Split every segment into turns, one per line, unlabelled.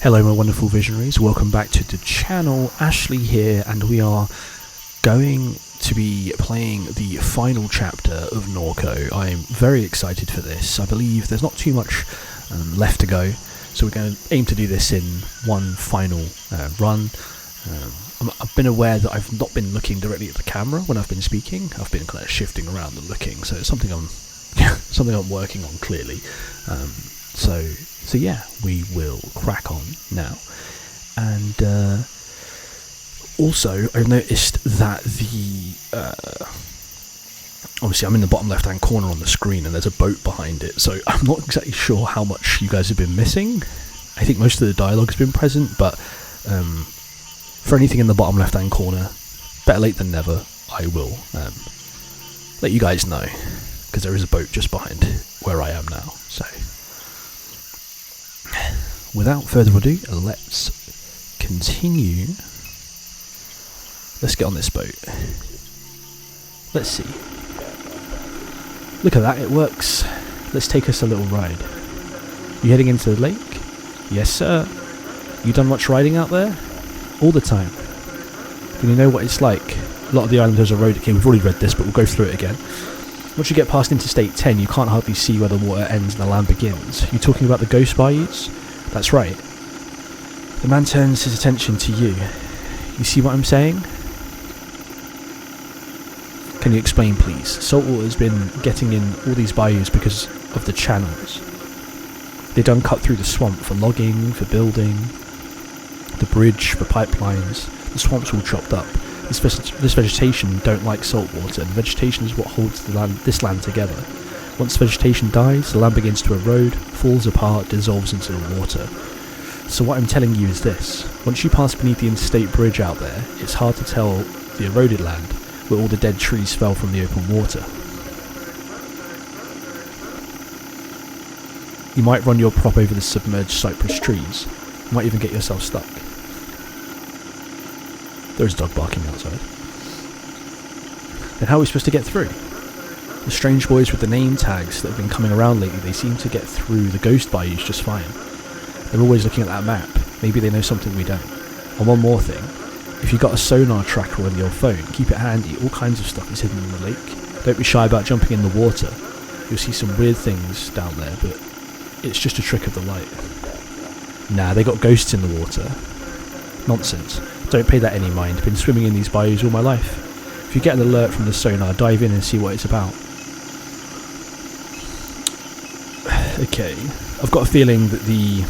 Hello my wonderful visionaries, welcome back to the channel. Ashley here, and we are going to be playing the final chapter of Norco. I'm very excited for this. I believe there's not too much left to go, so we're going to aim to do this in one final run. I've been aware that I've not been looking directly at the camera when I've been speaking. I've been kind of shifting around and looking, so it's something I'm working on clearly. So yeah, we will crack on now. And also, I've noticed that obviously I'm in the bottom left-hand corner on the screen, and there's a boat behind it. So I'm not exactly sure how much you guys have been missing. I think most of the dialogue has been present, but for anything in the bottom left-hand corner, better late than never, I will let you guys know, because there is a boat just behind where I am now. So without further ado, let's continue. Let's get on this boat. Let's see. Look at that, it works. Let's take us a little ride. You heading into the lake? Yes, sir. You done much riding out there? All the time. Do you know what it's like? A lot of the island has a road. Okay, we've already read this, but we'll go through it again. Once you get past Interstate 10, you can't hardly see where the water ends and the land begins. You talking about the ghost bayous? That's right. The man turns his attention to you. You see what I'm saying? Can you explain, please? Saltwater's been getting in all these bayous because of the channels. They done cut through the swamp for logging, for building, the bridge, for pipelines. The swamp's all chopped up. This vegetation don't like salt water, and vegetation is what holds this land together. Once vegetation dies, the land begins to erode, falls apart, dissolves into the water. So what I'm telling you is this. Once you pass beneath the interstate bridge out there, it's hard to tell the eroded land where all the dead trees fell from the open water. You might run your prop over the submerged cypress trees. You might even get yourself stuck. There's a dog barking outside. Then how are we supposed to get through? The strange boys with the name tags that have been coming around lately, they seem to get through the ghost bayous just fine. They're always looking at that map. Maybe they know something we don't. And one more thing. If you've got a sonar tracker on your phone, keep it handy. All kinds of stuff is hidden in the lake. Don't be shy about jumping in the water. You'll see some weird things down there, but it's just a trick of the light. Nah, they got ghosts in the water. Nonsense. Don't pay that any mind. Been swimming in these bayous all my life. If you get an alert from the sonar, dive in and see what it's about. Okay, I've got a feeling that the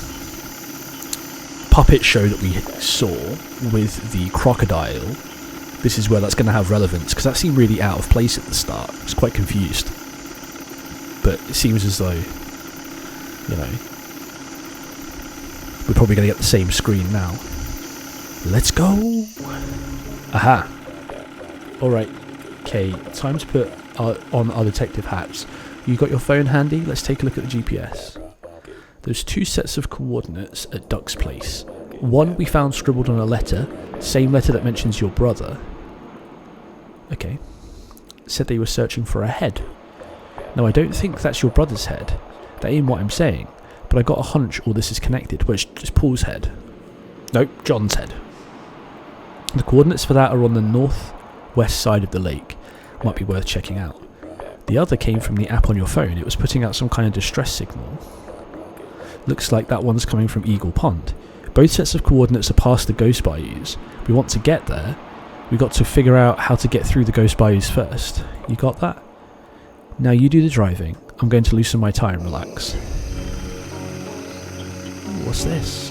puppet show that we saw with the crocodile, this is where that's going to have relevance, because that seemed really out of place at the start. I was quite confused. But it seems as though, you know, we're probably going to get the same screen now. Let's go! Aha! Alright, okay, time to put on our detective hats. You got your phone handy? Let's take a look at the GPS. There's two sets of coordinates at Duck's place. One we found scribbled on a letter, same letter that mentions your brother. Okay. Said they were searching for a head. Now I don't think that's your brother's head. That ain't what I'm saying, but I got a hunch all this is connected. Well, it's just Paul's head. Nope, John's head. The coordinates for that are on the northwest side of the lake. Might be worth checking out. The other came from the app on your phone. It was putting out some kind of distress signal. Looks like that one's coming from Eagle Pond. Both sets of coordinates are past the ghost bayous. We want to get there. We got to figure out how to get through the ghost bayous first. You got that? Now you do the driving. I'm going to loosen my tie and relax. Ooh, what's this?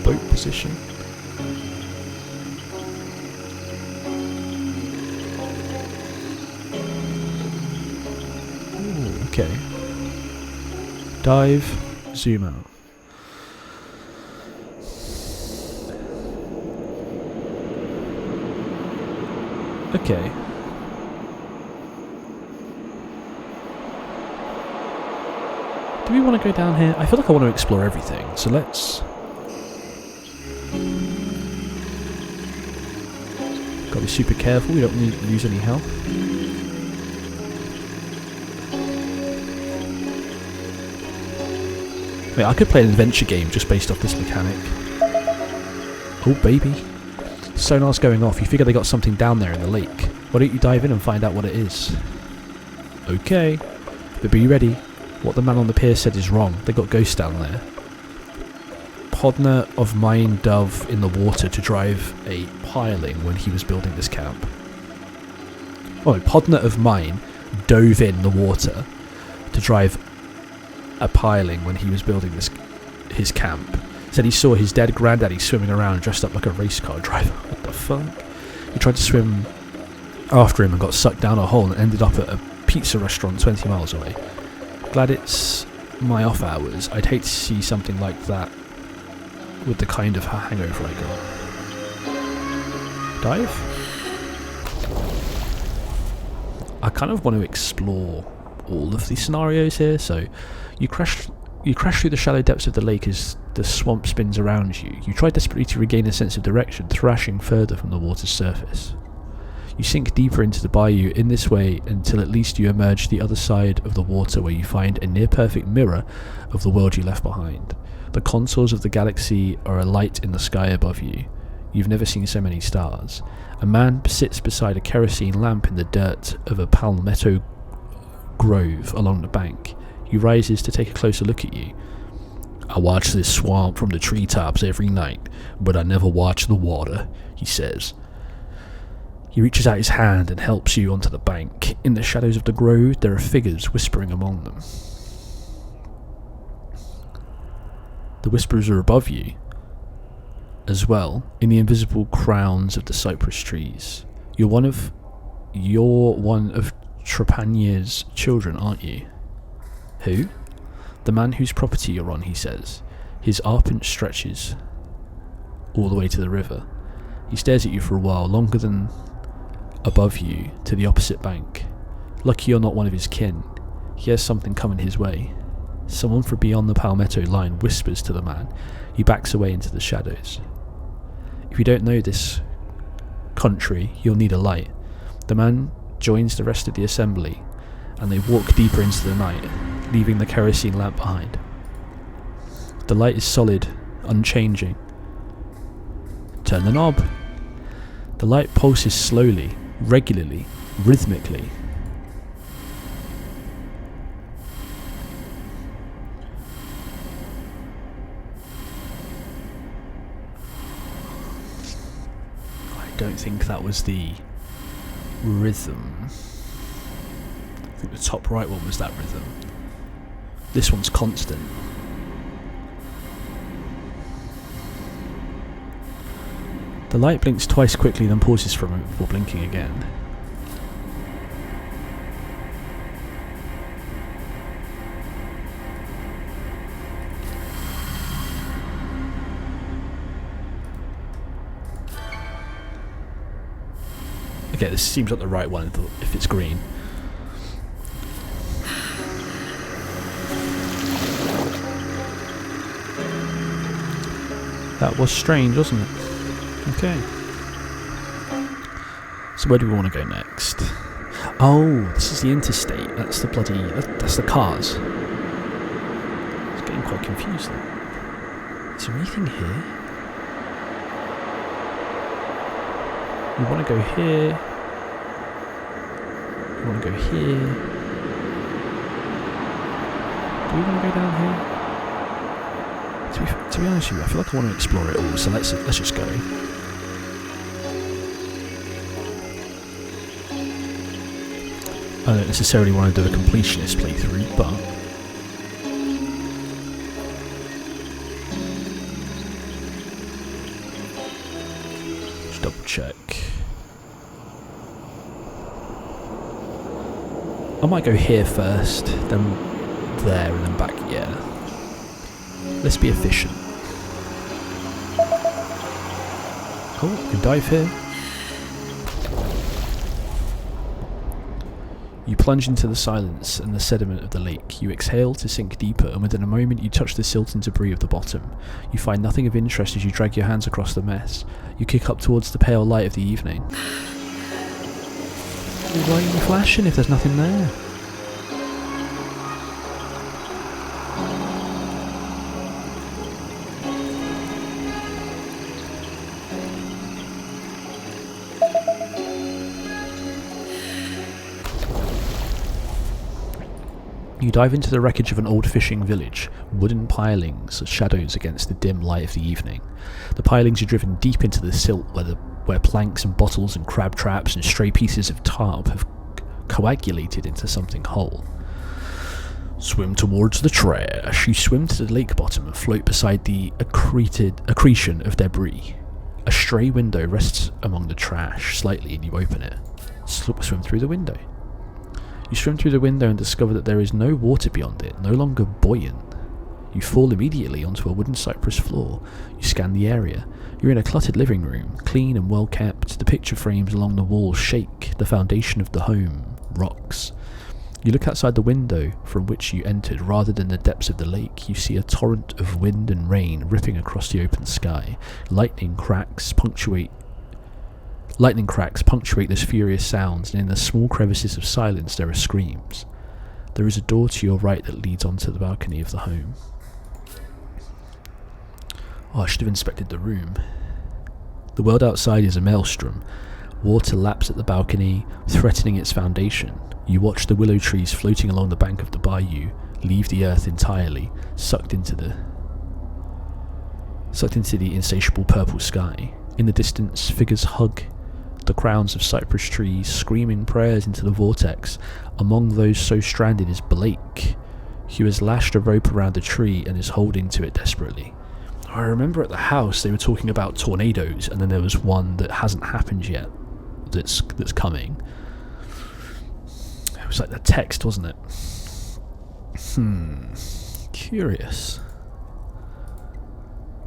Boat position. Ooh, okay. Dive, zoom out. Okay. Do we want to go down here? I feel like I want to explore everything, so let's... Gotta be super careful, we don't need to lose any health. Wait, I could play an adventure game just based off this mechanic. Oh, baby. Sonar's going off. You figure they got something down there in the lake. Why don't you dive in and find out what it is? Okay. But be ready. What the man on the pier said is wrong. They got ghosts down there. Podner of mine dove in the water to drive a piling when he was building this camp. Oh, Podner of mine dove in the water to drive a piling when he was building his camp. Said he saw his dead granddaddy swimming around dressed up like a race car driver. What the fuck? He tried to swim after him and got sucked down a hole and ended up at a pizza restaurant 20 miles away. Glad it's my off hours. I'd hate to see something like that with the kind of hangover I got. Dive? I kind of want to explore all of these scenarios here. So you crash through the shallow depths of the lake as the swamp spins around you. You try desperately to regain a sense of direction, thrashing further from the water's surface. You sink deeper into the bayou in this way until at least you emerge the other side of the water, where you find a near-perfect mirror of the world you left behind. The contours of the galaxy are alight in the sky above you. You've never seen so many stars. A man sits beside a kerosene lamp in the dirt of a palmetto grove along the bank. He rises to take a closer look at you. I watch this swamp from the treetops every night, but I never watch the water, he says. He reaches out his hand and helps you onto the bank. In the shadows of the grove, there are figures whispering among them. The whispers are above you, as well, in the invisible crowns of the cypress trees. You're one of Trepanier's children, aren't you? Who? The man whose property you're on, he says. His arpent stretches all the way to the river. He stares at you for a while, longer than above you, to the opposite bank. Lucky you're not one of his kin. He has something coming his way. Someone from beyond the palmetto line whispers to the man. He backs away into the shadows. If you don't know this country, you'll need a light. The man joins the rest of the assembly, and they walk deeper into the night, leaving the kerosene lamp behind. The light is solid, unchanging. Turn the knob. The light pulses slowly, regularly, rhythmically. I don't think that was the rhythm. I think the top right one was that rhythm. This one's constant. The light blinks twice quickly, then pauses for a moment before blinking again. Okay, this seems like the right one if it's green. That was strange, wasn't it? Okay. So where do we want to go next? Oh, this is the interstate. That's the bloody... That's the cars. It's getting quite confusing. Is there anything here? We want to go here. We want to go here. Do we want to go down here? To be honest with you, I feel like I want to explore it all, so let's just go. I don't necessarily want to do a completionist playthrough, but just double check. I might go here first, then there, and then back. Yeah. Let's be efficient. Oh, we can dive here. You plunge into the silence and the sediment of the lake. You exhale to sink deeper, and within a moment you touch the silt and debris of the bottom. You find nothing of interest as you drag your hands across the mess. You kick up towards the pale light of the evening. Why are you flashing if there's nothing there? You dive into the wreckage of an old fishing village, wooden pilings as shadows against the dim light of the evening. The pilings are driven deep into the silt where planks and bottles and crab traps and stray pieces of tarp have coagulated into something whole. Swim towards the trash. You swim to the lake bottom and float beside the accretion of debris. A stray window rests among the trash slightly and you open it. Swim through the window. You swim through the window and discover that there is no water beyond it, no longer buoyant. You fall immediately onto a wooden cypress floor. You scan the area. You're in a cluttered living room, clean and well kept. The picture frames along the walls shake. The foundation of the home rocks. You look outside the window from which you entered. Rather than the depths of the lake, you see a torrent of wind and rain ripping across the open sky. Lightning cracks punctuate this furious sounds, and in the small crevices of silence there are screams. There is a door to your right that leads onto the balcony of the home. Oh, I should have inspected the room. The world outside is a maelstrom. Water laps at the balcony, threatening its foundation. You watch the willow trees floating along the bank of the bayou leave the earth entirely, sucked into the insatiable purple sky. In the distance, figures hug the crowns of cypress trees, screaming prayers into the vortex. Among those so stranded is Blake, who has lashed a rope around a tree and is holding to it desperately. I remember at the house they were talking about tornadoes, and then there was one that hasn't happened yet that's coming. It was like the text, wasn't it? Curious.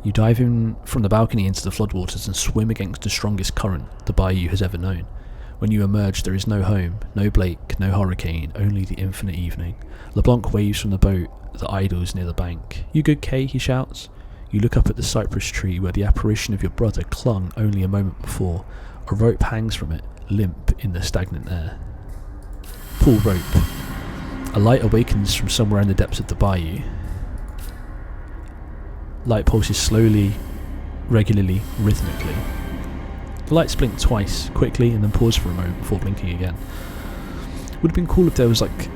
You dive in from the balcony into the floodwaters and swim against the strongest current the bayou has ever known. When you emerge, there is no home, no Blake, no hurricane, only the infinite evening. LeBlanc waves from the boat that idles near the bank. "You good, Kay?" he shouts. You look up at the cypress tree where the apparition of your brother clung only a moment before. A rope hangs from it, limp in the stagnant air. Pull rope. A light awakens from somewhere in the depths of the bayou. Light pulses slowly, regularly, rhythmically. The lights blink twice, quickly, and then pause for a moment before blinking again. Would have been cool if there was like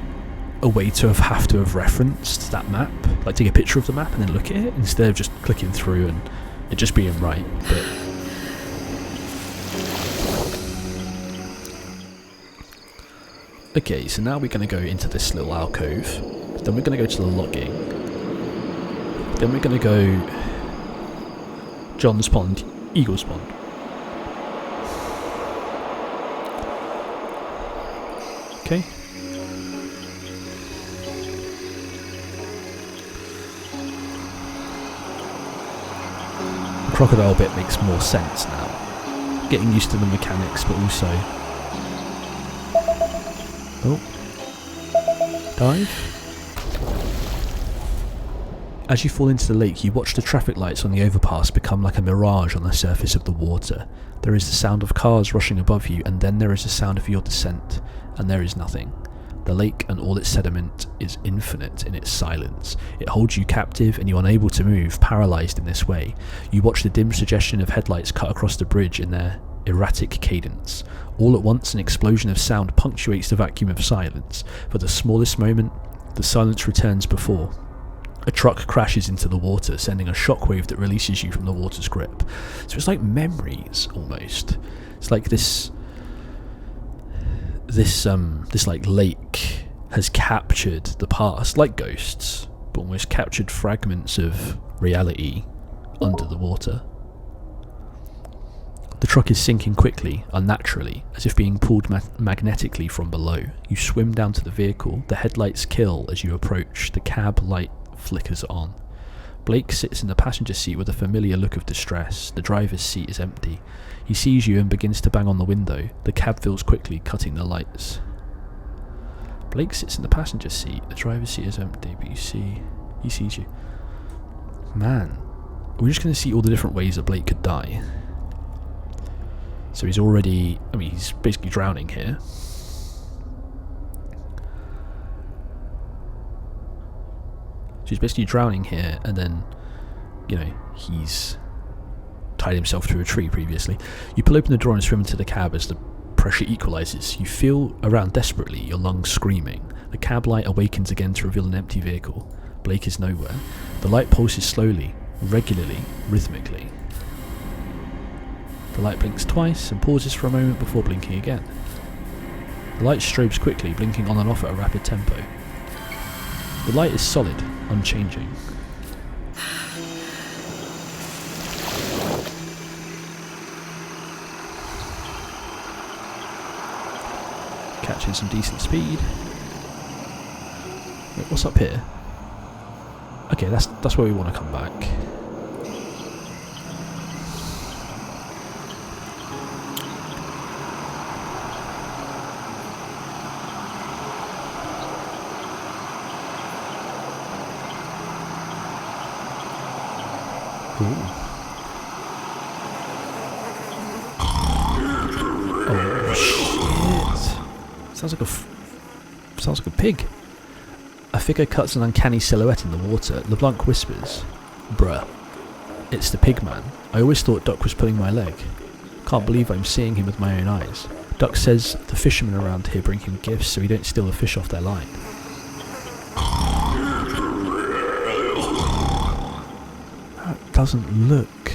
a way to have referenced that map, like take a picture of the map and then look at it instead of just clicking through and it just being right. But okay, so now we're going to go into this little alcove. Then we're going to go to the logging. Then we're going to go John's Pond, Eagle's Pond. Okay. The crocodile bit makes more sense now. Getting used to the mechanics, but also... Oh. Dive. As you fall into the lake, you watch the traffic lights on the overpass become like a mirage on the surface of the water. There is the sound of cars rushing above you, and then there is the sound of your descent, and there is nothing. The lake and all its sediment is infinite in its silence. It holds you captive, and you are unable to move, paralysed in this way. You watch the dim suggestion of headlights cut across the bridge in their erratic cadence. All at once, an explosion of sound punctuates the vacuum of silence. For the smallest moment, the silence returns before. A truck crashes into the water, sending a shockwave that releases you from the water's grip. So it's like memories, almost. It's like this like lake has captured the past, like ghosts, but almost captured fragments of reality under the water. The truck is sinking quickly, unnaturally, as if being pulled magnetically from below. You swim down to the vehicle. The headlights kill as you approach. The cab light flickers on. Blake sits in the passenger seat with a familiar look of distress. The driver's seat is empty. He sees you and begins to bang on the window. The cab fills quickly, cutting the lights. Blake sits in the passenger seat. The driver's seat is empty, but he sees you. Man, we're just going to see all the different ways that Blake could die. So he's basically drowning here. So he's basically drowning here, and then, he's tied himself to a tree previously. You pull open the door and swim into the cab as the pressure equalizes. You feel around desperately, your lungs screaming. The cab light awakens again to reveal an empty vehicle. Blake is nowhere. The light pulses slowly, regularly, rhythmically. The light blinks twice and pauses for a moment before blinking again. The light strobes quickly, blinking on and off at a rapid tempo. The light is solid, unchanging. Catching some decent speed. Wait, what's up here? Okay, that's where we want to come back. Ooh. Oh shit! Sounds like a pig. A figure cuts an uncanny silhouette in the water. LeBlanc whispers, "Bruh, it's the pig man. I always thought Duck was pulling my leg. Can't believe I'm seeing him with my own eyes. Duck says the fishermen around here bring him gifts so he don't steal a fish off their line." That doesn't look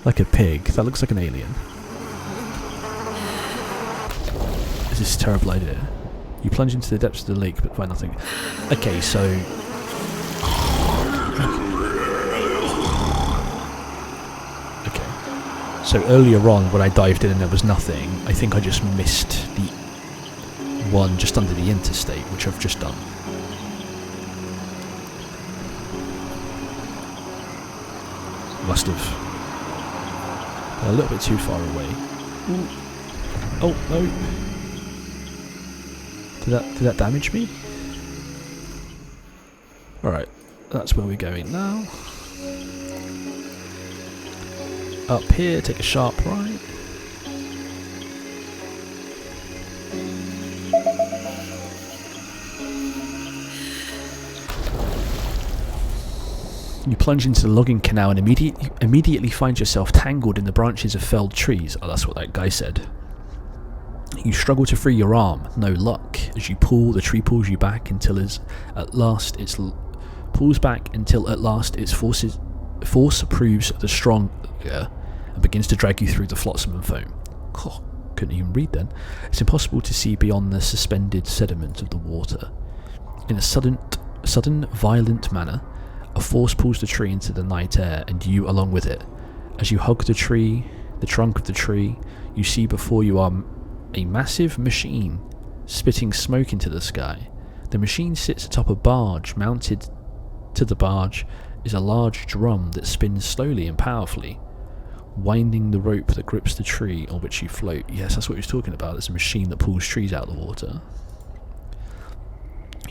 like a pig. That looks like an alien. This is a terrible idea. You plunge into the depths of the lake but find nothing. Okay, so... Okay. So earlier on when I dived in and there was nothing, I think I just missed the one just under the interstate, which I've just done. Must have been a little bit too far away. Ooh. Oh, no. Did that damage me? Alright, that's where we're going now. Up here, take a sharp right. You plunge into the logging canal and immediately find yourself tangled in the branches of felled trees. Oh, that's what that guy said. You struggle to free your arm, no luck. As you pull, the tree pulls you back until its force proves the stronger and begins to drag you through the flotsam and foam. Oh, couldn't even read then. It's impossible to see beyond the suspended sediment of the water. In a sudden, violent manner, a force pulls the tree into the night air and you along with it. As you hug the trunk of the tree, you see before you are a massive machine spitting smoke into the sky. The machine sits atop a barge. Mounted to the barge is a large drum that spins slowly and powerfully, winding the rope that grips the tree on which you float. Yes, that's what he was talking about. It's a machine that pulls trees out of the water.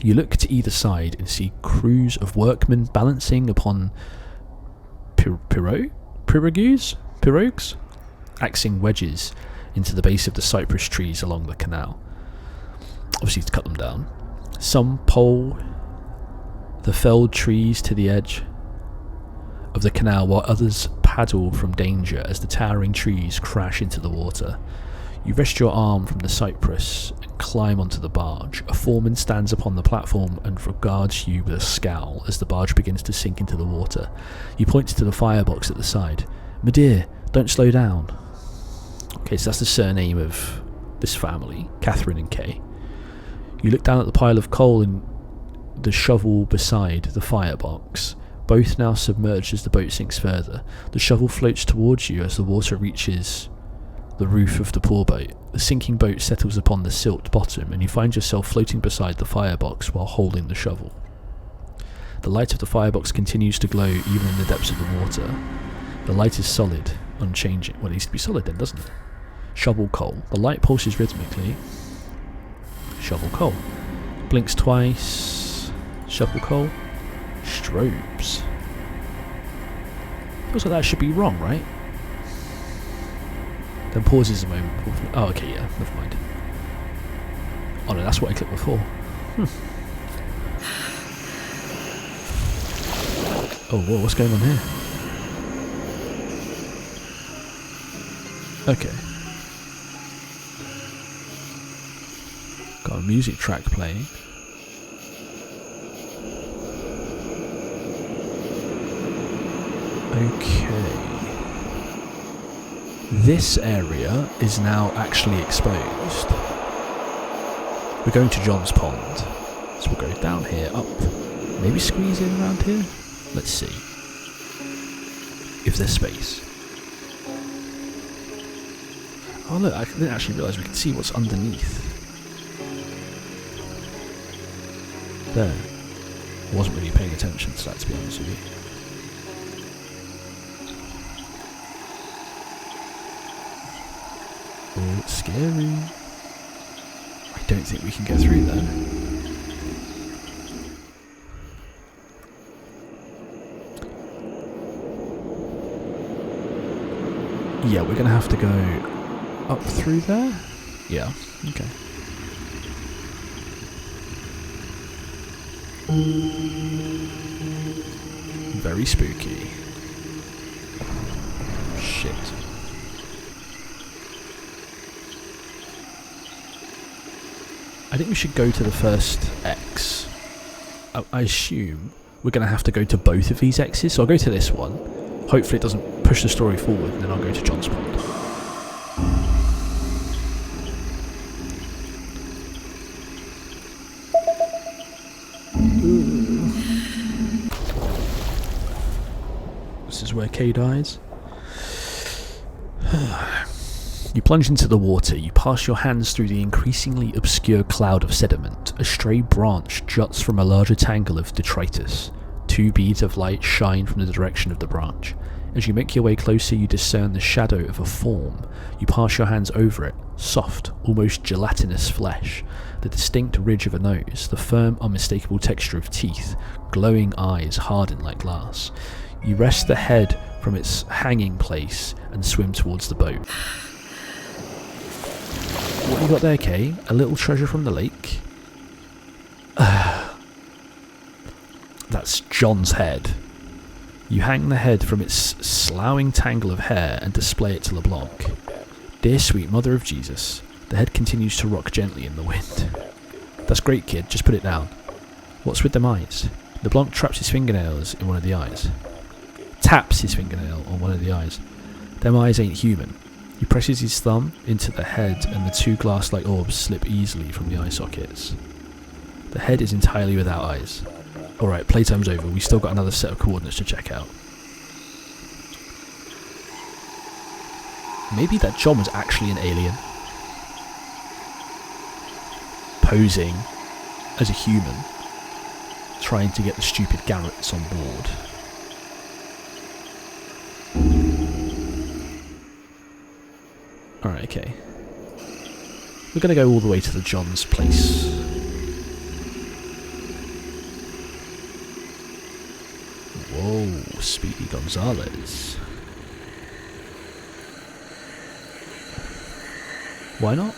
You look to either side and see crews of workmen balancing upon pirogues, axing wedges into the base of the cypress trees along the canal. Obviously to cut them down. Some pole the felled trees to the edge of the canal while others paddle from danger as the towering trees crash into the water. You wrest your arm from the cypress and climb onto the barge. A foreman stands upon the platform and regards you with a scowl as the barge begins to sink into the water. You point to the firebox at the side. "Madeir, don't slow down." Okay, so that's the surname of this family, Catherine and Kay. You look down at the pile of coal and the shovel beside the firebox, both now submerged as the boat sinks further. The shovel floats towards you as the water reaches the roof of the poor boat. The sinking boat settles upon the silt bottom and you find yourself floating beside the firebox while holding the shovel. The light of the firebox continues to glow even in the depths of the water. The light is solid, unchanging. Well, it needs to be solid then, doesn't it? Shovel coal. The light pulses rhythmically. Shovel coal. Blinks twice. Shovel coal. Strobes. Feels like that should be wrong, right? Then pauses a moment. Oh, okay, yeah, never mind. Oh no, that's what I clicked before. Oh, whoa, what's going on here? Okay. Got a music track playing. Okay. This area is now actually exposed. We're going to John's Pond. So we'll go down here, up. Maybe squeeze in around here? Let's see. If there's space. Oh look, I didn't actually realise we could see what's underneath. There. I wasn't really paying attention to that, to be honest with you. Oh, it's scary. I don't think we can get through there. Yeah, we're going to have to go up through there? Yeah, okay. Very spooky. Shit. I think we should go to the first X. I assume we're going to have to go to both of these X's, so I'll go to this one. Hopefully it doesn't push the story forward, and then I'll go to John's Pond. This is where Kay dies. You plunge into the water, you pass your hands through the increasingly obscure cloud of sediment. A stray branch juts from a larger tangle of detritus. 2 beads of light shine from the direction of the branch. As you make your way closer, you discern the shadow of a form. You pass your hands over it. Soft, almost gelatinous flesh. The distinct ridge of a nose, the firm, unmistakable texture of teeth, glowing eyes hardened like glass. You rest the head from its hanging place and swim towards the boat. What you got there, Kay? A little treasure from the lake? That's John's head. You hang the head from its sloughing tangle of hair and display it to LeBlanc. Dear sweet mother of Jesus. The head continues to rock gently in the wind. That's great, kid. Just put it down. What's with them eyes? LeBlanc traps his fingernails in one of the eyes. Taps his fingernail on one of the eyes. Them eyes ain't human. He presses his thumb into the head and the 2 glass-like orbs slip easily from the eye sockets. The head is entirely without eyes. Alright, playtime's over. We still got another set of coordinates to check out. Maybe that John was actually an alien. Posing as a human. Trying to get the stupid Garretts on board. Alright, okay. We're going to go all the way to the John's place. Whoa, Speedy Gonzales. Why not?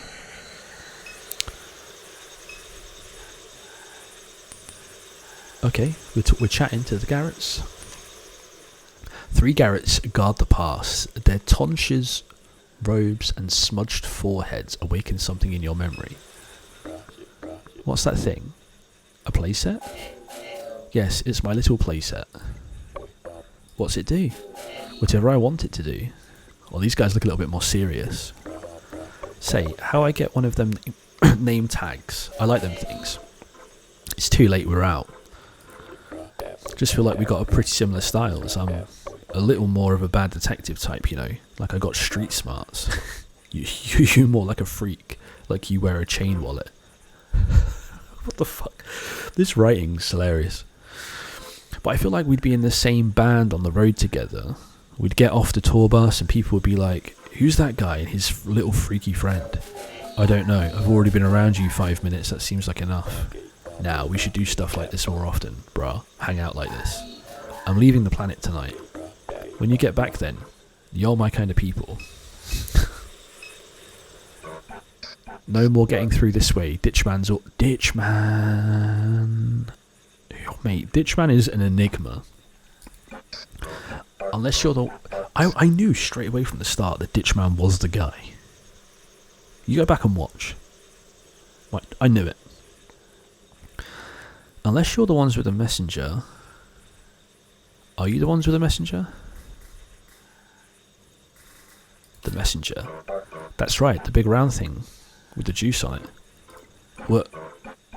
Okay, we're chatting to the Garretts. 3 Garretts guard the pass. Their tonsures, robes and smudged foreheads awaken something in your memory. What's that thing? A playset? Yes, it's my little playset. What's it do? Whatever I want it to do. Well, these guys look a little bit more serious. Say, how I get one of them name tags? I like them things. It's too late, we're out. Just feel like we got a pretty similar styles. I'm a little more of a bad detective type, you know. Like I got street smarts. You more like a freak. Like you wear a chain wallet. What the fuck? This writing's hilarious. But I feel like we'd be in the same band on the road together. We'd get off the tour bus and people would be like, who's that guy and his little freaky friend? I don't know. I've already been around you 5 minutes. That seems like enough. Now, we should do stuff like this more often, bruh. Hang out like this. I'm leaving the planet tonight. When you get back then, you're my kind of people. No more getting through this way. Ditchman's or... Ditchman... Oh, mate, Ditchman is an enigma. Unless you're the... I knew straight away from the start that Ditchman was the guy. You go back and watch. Right, I knew it. Unless you're the ones with the messenger. Are you the ones with the messenger? The messenger. That's right, the big round thing with the juice on it. What?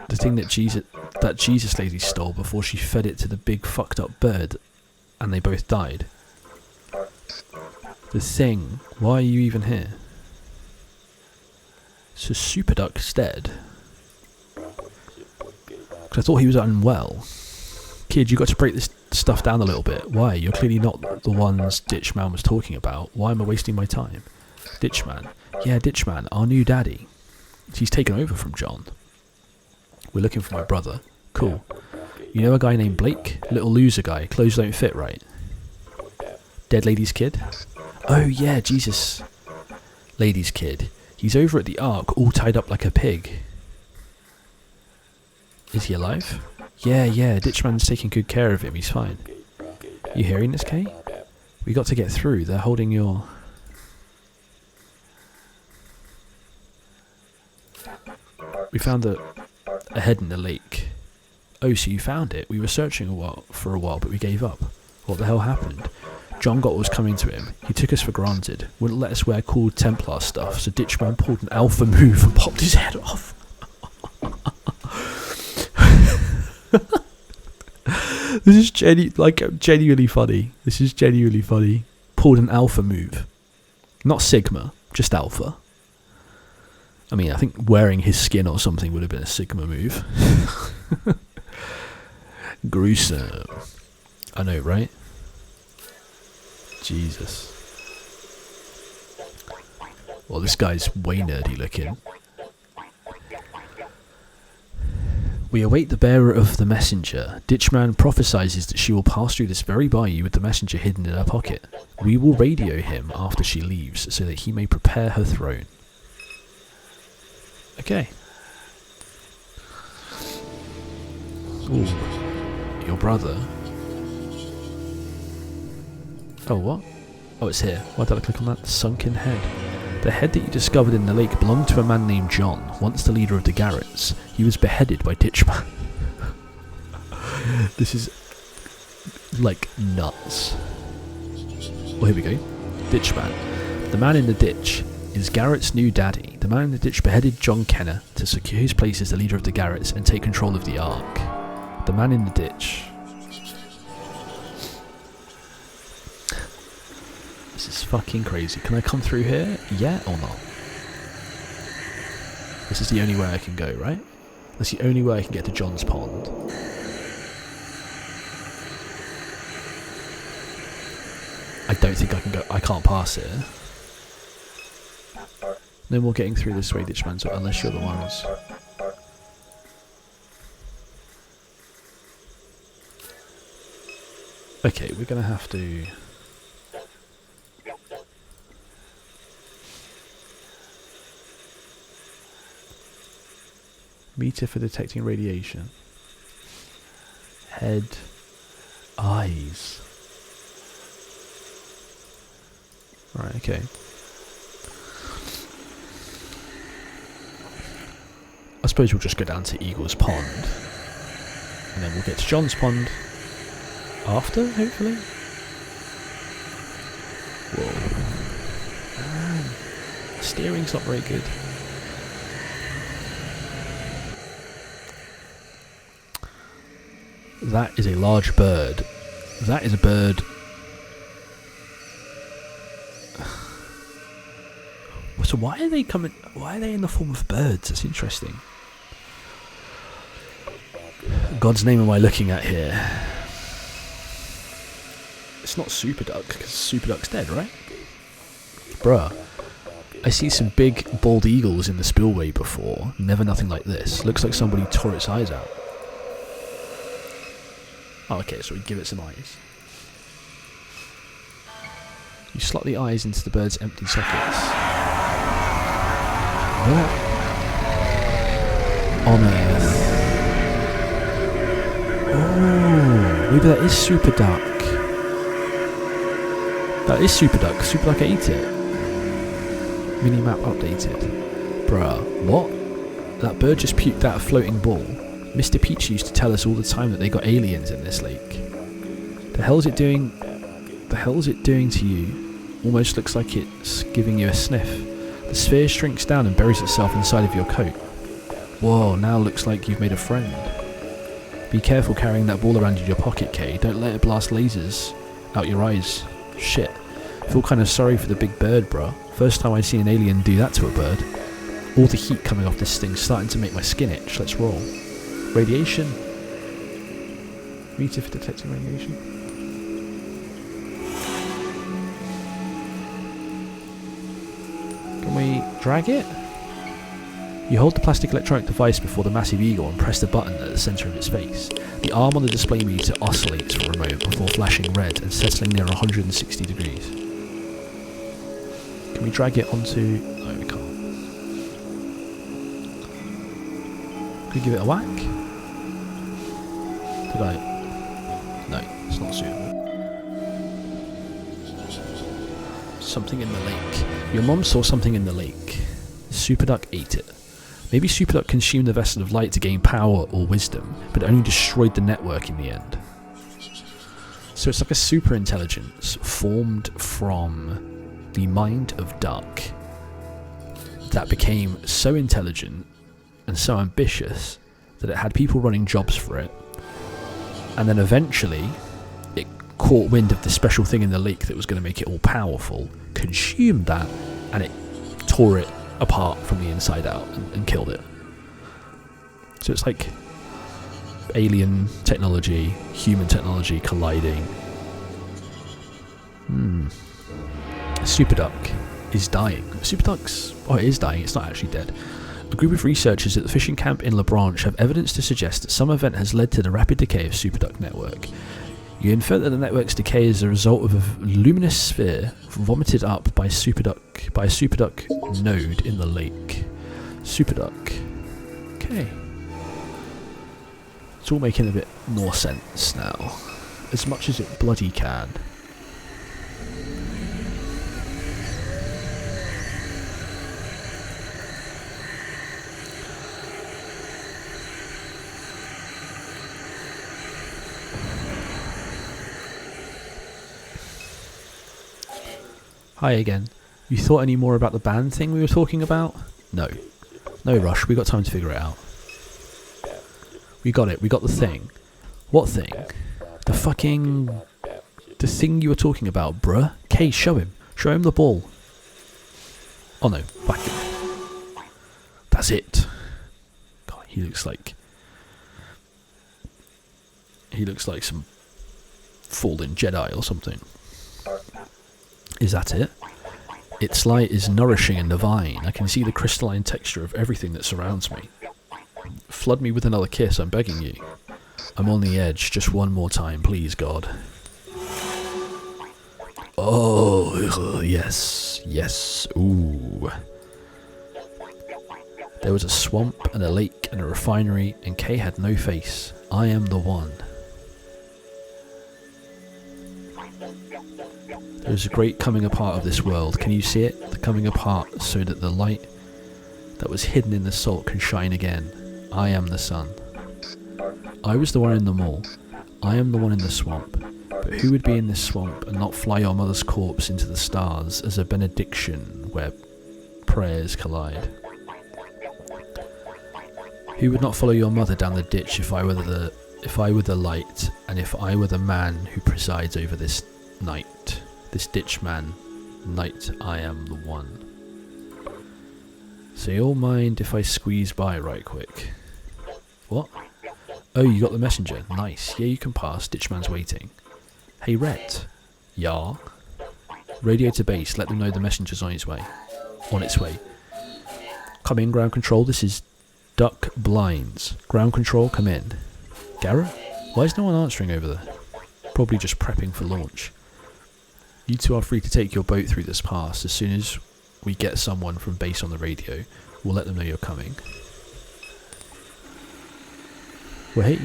The thing that Jesus lady stole before she fed it to the big fucked up bird and they both died. The thing. Why are you even here? So Super Duck's dead. Because I thought he was unwell. Kid, you got to break this stuff down a little bit. Why? You're clearly not the ones Ditchman was talking about. Why am I wasting my time? Ditchman. Yeah, Ditchman, our new daddy. He's taken over from John. We're looking for my brother. Cool. You know a guy named Blake? Little loser guy. Clothes don't fit right. Dead lady's kid? Oh yeah, Jesus. Lady's kid. He's over at the Ark, all tied up like a pig. Is he alive? Yeah, Ditchman's taking good care of him, he's fine. You hearing this, Kay? We got to get through, they're holding your... We found a head in the lake. Oh, so you found it? We were searching for a while, but we gave up. What the hell happened? John got what was coming to him. He took us for granted. Wouldn't let us wear cool Templar stuff, so Ditchman pulled an alpha move and popped his head off. This is genuinely funny. This is genuinely funny. Pulled an alpha move. Not Sigma, just alpha. I mean, I think wearing his skin or something would have been a Sigma move. Gruesome. I know, right? Jesus. Well, this guy's way nerdy looking. We await the bearer of the messenger. Ditchman prophesies that she will pass through this very bayou with the messenger hidden in her pocket. We will radio him after she leaves so that he may prepare her throne. Okay. Ooh. Your brother. Oh, what? Oh, it's here. Why did I click on that? Sunken head. The head that you discovered in the lake belonged to a man named John, once the leader of the Garretts. He was beheaded by Ditchman. This is, like, nuts. Well, here we go. Ditchman. The man in the ditch is Garrett's new daddy. The man in the ditch beheaded John Kenner to secure his place as the leader of the Garretts and take control of the Ark. The man in the ditch. This is fucking crazy. Can I come through here? Yeah or not? This is the only way I can go, right? That's the only way I can get to John's Pond. I don't think I can go. I can't pass here. No more getting through this way, Ditchman, unless you're the ones. Okay, we're gonna have to... Meter for detecting radiation. Head. Eyes. Right, okay. I suppose we'll just go down to Eagle's Pond. And then we'll get to John's Pond after, hopefully. Whoa. Man, steering's not very good. That is a large bird. That is a bird. So why are they coming? Why are they in the form of birds? That's interesting. God's name am I looking at here? It's not Super Duck, because Super Duck's dead, right? Bruh. I see some big bald eagles in the spillway before. Never nothing like this. Looks like somebody tore its eyes out. Oh, okay, so we give it some eyes. You slot the eyes into the bird's empty sockets. What on earth? Oh, maybe that is Super Duck. That is Super Duck. Super Duck ate it. Minimap updated. Bruh, what? That bird just puked out a floating ball. Mr. Peach used to tell us all the time that they got aliens in this lake. The hell is it doing? The hell is it doing to you? Almost looks like it's giving you a sniff. The sphere shrinks down and buries itself inside of your coat. Whoa, now looks like you've made a friend. Be careful carrying that ball around in your pocket, Kay. Don't let it blast lasers out your eyes. Shit. Feel kind of sorry for the big bird, bruh. First time I see an alien do that to a bird. All the heat coming off this thing's starting to make my skin itch. Let's roll. Radiation. Meter for detecting radiation. Can we drag it? You hold the plastic electronic device before the massive eagle and press the button at the centre of its face. The arm on the display meter oscillates for a moment before flashing red and settling near 160 degrees. Can we drag it onto... No, we can't. Can we give it a whack? Did I... No, it's not suitable. Something in the lake. Your mom saw something in the lake. Superduck ate it. Maybe Superduck consumed the vessel of light to gain power or wisdom, but only destroyed the network in the end. So it's like a super intelligence formed from the mind of Duck that became so intelligent and so ambitious that it had people running jobs for it, and then eventually it caught wind of this special thing in the lake that was going to make it all powerful, consumed that, and it tore it apart from the inside out and killed it. So it's like alien technology, human technology colliding. Superduck is dying. Superduck's... Oh, it is dying. It's not actually dead. A group of researchers at the fishing camp in La Branche have evidence to suggest that some event has led to the rapid decay of Superduck network. You infer that the network's decay is a result of a luminous sphere vomited up by a Superduck node in the lake. Superduck. Okay. It's all making a bit more sense now. As much as it bloody can. Hi again. You thought any more about the band thing we were talking about? No. No rush, we got time to figure it out. We got it, we got the thing. What thing? The thing you were talking about, bruh. Kay, show him. Show him the ball. Oh no, back it. That's it. God, he looks like some fallen Jedi or something. Is that it? Its light is nourishing and divine. I can see the crystalline texture of everything that surrounds me. Flood me with another kiss, I'm begging you. I'm on the edge, just one more time, please, God. Oh, yes, yes, ooh. There was a swamp and a lake and a refinery, and Kay had no face. I am the one. There's a great coming apart of this world. Can you see it? The coming apart so that the light that was hidden in the salt can shine again. I am the sun. I was the one in the mall. I am the one in the swamp. But who would be in this swamp and not fly your mother's corpse into the stars as a benediction where prayers collide? Who would not follow your mother down the ditch if I were the light, and if I were the man who presides over this night? This ditch man, night, I am the one. So you'll mind if I squeeze by right quick? What? Oh, you got the messenger. Nice. Yeah, you can pass. Ditchman's waiting. Hey, Rhett. Yeah? Radio to base. Let them know the messenger's on its way. On its way. Come in, ground control. This is Duck Blinds. Ground control, come in. Garrett? Why is no one answering over there? Probably just prepping for launch. You two are free to take your boat through this pass. As soon as we get someone from base on the radio, we'll let them know you're coming. Well, hey.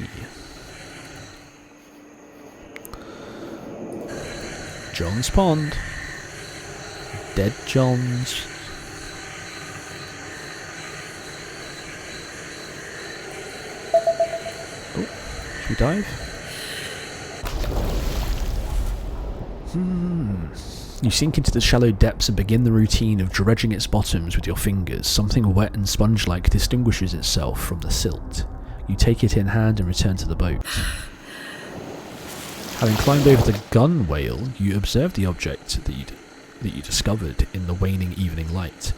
John's Pond. Dead John's. Should we dive? You sink into the shallow depths and begin the routine of dredging its bottoms with your fingers. Something wet and sponge-like distinguishes itself from the silt. You take it in hand and return to the boat. Having climbed over the gun whale, you observe the object that you discovered in the waning evening light.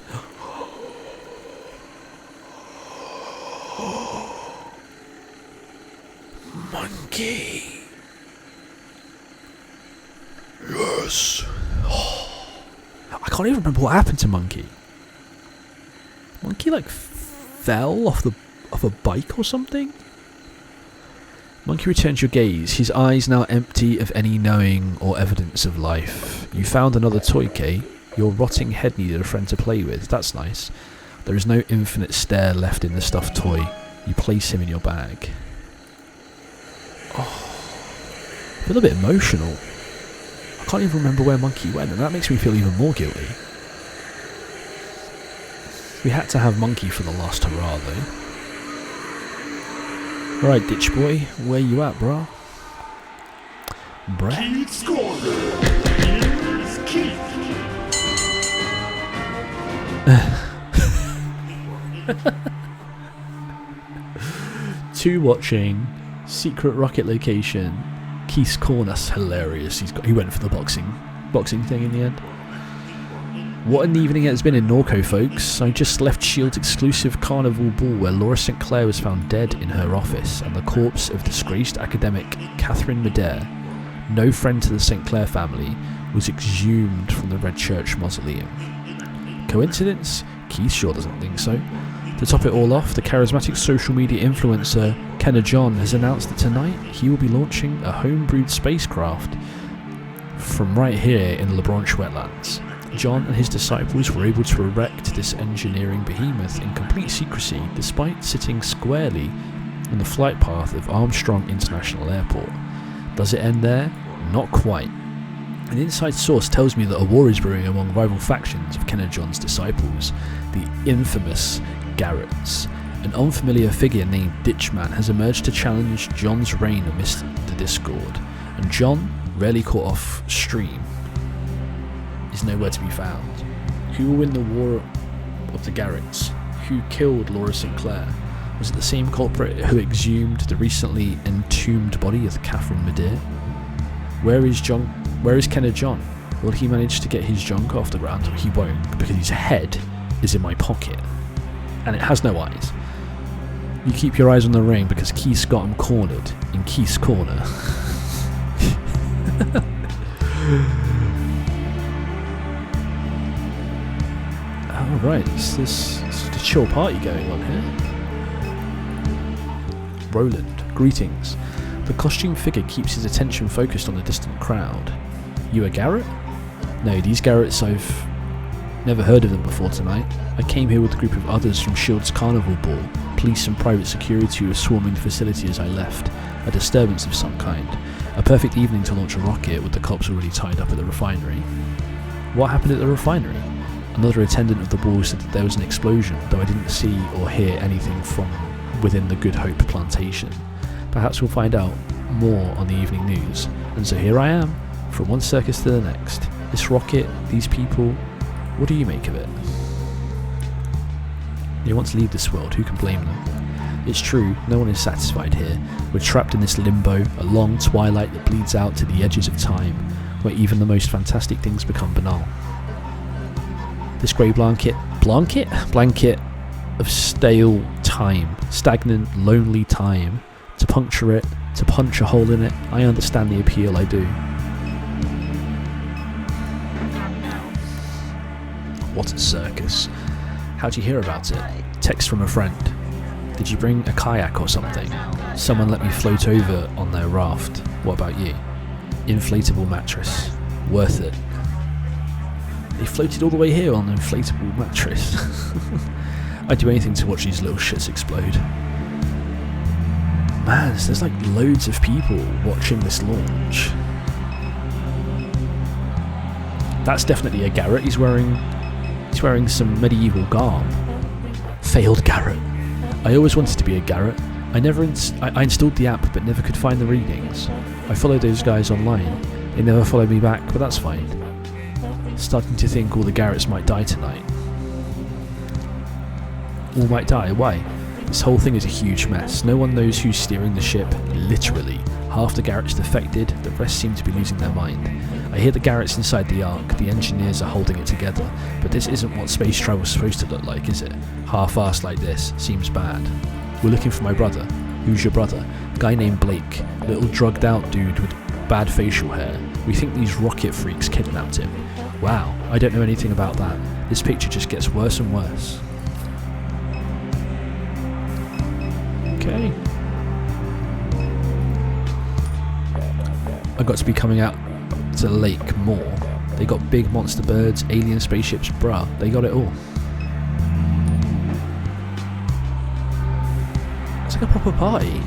Monkey. Yes. I can't even remember what happened to Monkey. Monkey fell off a bike or something? Monkey returns your gaze, his eyes now empty of any knowing or evidence of life. You found another toy, Kay. Your rotting head needed a friend to play with. That's nice. There is no infinite stare left in the stuffed toy. You place him in your bag. Oh, I feel a bit emotional. I can't even remember where Monkey went, and that makes me feel even more guilty. We had to have Monkey for the last hurrah, though. Right, ditch boy, where you at, brah?
Keith Scorner. Here's Keith.
Two watching, secret rocket location, Keith's corner. That's hilarious. He went for the boxing thing in the end. What an evening it has been in Norco, folks. I just left S.H.I.E.L.D.'s exclusive carnival ball where Laura St. Clair was found dead in her office, and the corpse of disgraced academic Catherine Medare, no friend to the St. Clair family, was exhumed from the Red Church mausoleum. Coincidence? Keith sure doesn't think so. To top it all off, the charismatic social media influencer Kenna John has announced that tonight he will be launching a homebrewed spacecraft from right here in the LaBranche wetlands. John and his disciples were able to erect this engineering behemoth in complete secrecy despite sitting squarely in the flight path of Armstrong International Airport. Does it end there? Not quite. An inside source tells me that a war is brewing among rival factions of Kenna John's disciples, the infamous Garretts. An unfamiliar figure named Ditchman has emerged to challenge John's reign amidst the discord, and John, rarely caught off stream, is nowhere to be found. Who will win the war of the Garretts? Who killed Laura St. Clair? Was it the same culprit who exhumed the recently entombed body of Catherine Medare? Where is Kenna John? Will he manage to get his junk off the ground? He won't, because his head is in my pocket, and it has no eyes. You keep your eyes on the ring because Keith's got him cornered in Keith's corner. Alright, it's a chill party going on here. Roland, greetings. The costume figure keeps his attention focused on the distant crowd. You a Garrett? No, these Garretts, I've never heard of them before tonight. I came here with a group of others from S.H.I.E.L.D.'s carnival ball. Police and private security were swarming the facility as I left. A disturbance of some kind. A perfect evening to launch a rocket with the cops already tied up at the refinery. What happened at the refinery? Another attendant of the ball said that there was an explosion, though I didn't see or hear anything from within the Good Hope plantation. Perhaps we'll find out more on the evening news. And so here I am, from one circus to the next. This rocket, these people, what do you make of it? They want to leave this world, who can blame them? It's true, no one is satisfied here. We're trapped in this limbo, a long twilight that bleeds out to the edges of time, where even the most fantastic things become banal. This grey blanket of stale time, stagnant, lonely time. To puncture it, to punch a hole in it, I understand the appeal, I do. What a circus. How'd you hear about it? Text from a friend. Did you bring a kayak or something? Someone let me float over on their raft. What about you? Inflatable mattress. Worth it. They floated all the way here on an inflatable mattress. I'd do anything to watch these little shits explode. Man, there's like loads of people watching this launch. That's definitely a Garrett. He's wearing some medieval garb. Failed Garrett. I always wanted to be a Garrett. I installed the app but never could find the readings. I followed those guys online. They never followed me back, but that's fine. Starting to think all the Garretts might die tonight. All might die? Why? This whole thing is a huge mess. No one knows who's steering the ship. Literally. Half the Garretts defected, the rest seem to be losing their mind. I hear the Garretts inside the Ark, the engineers are holding it together, but this isn't what space travel's supposed to look like, is it? Half-assed like this, seems bad. We're looking for my brother. Who's your brother? A guy named Blake, little drugged out dude with bad facial hair. We think these rocket freaks kidnapped him. Wow, I don't know anything about that. This picture just gets worse and worse. Okay. I got to be coming out to the lake more. They got big monster birds, alien spaceships, bruh, they got it all. It's like a proper party.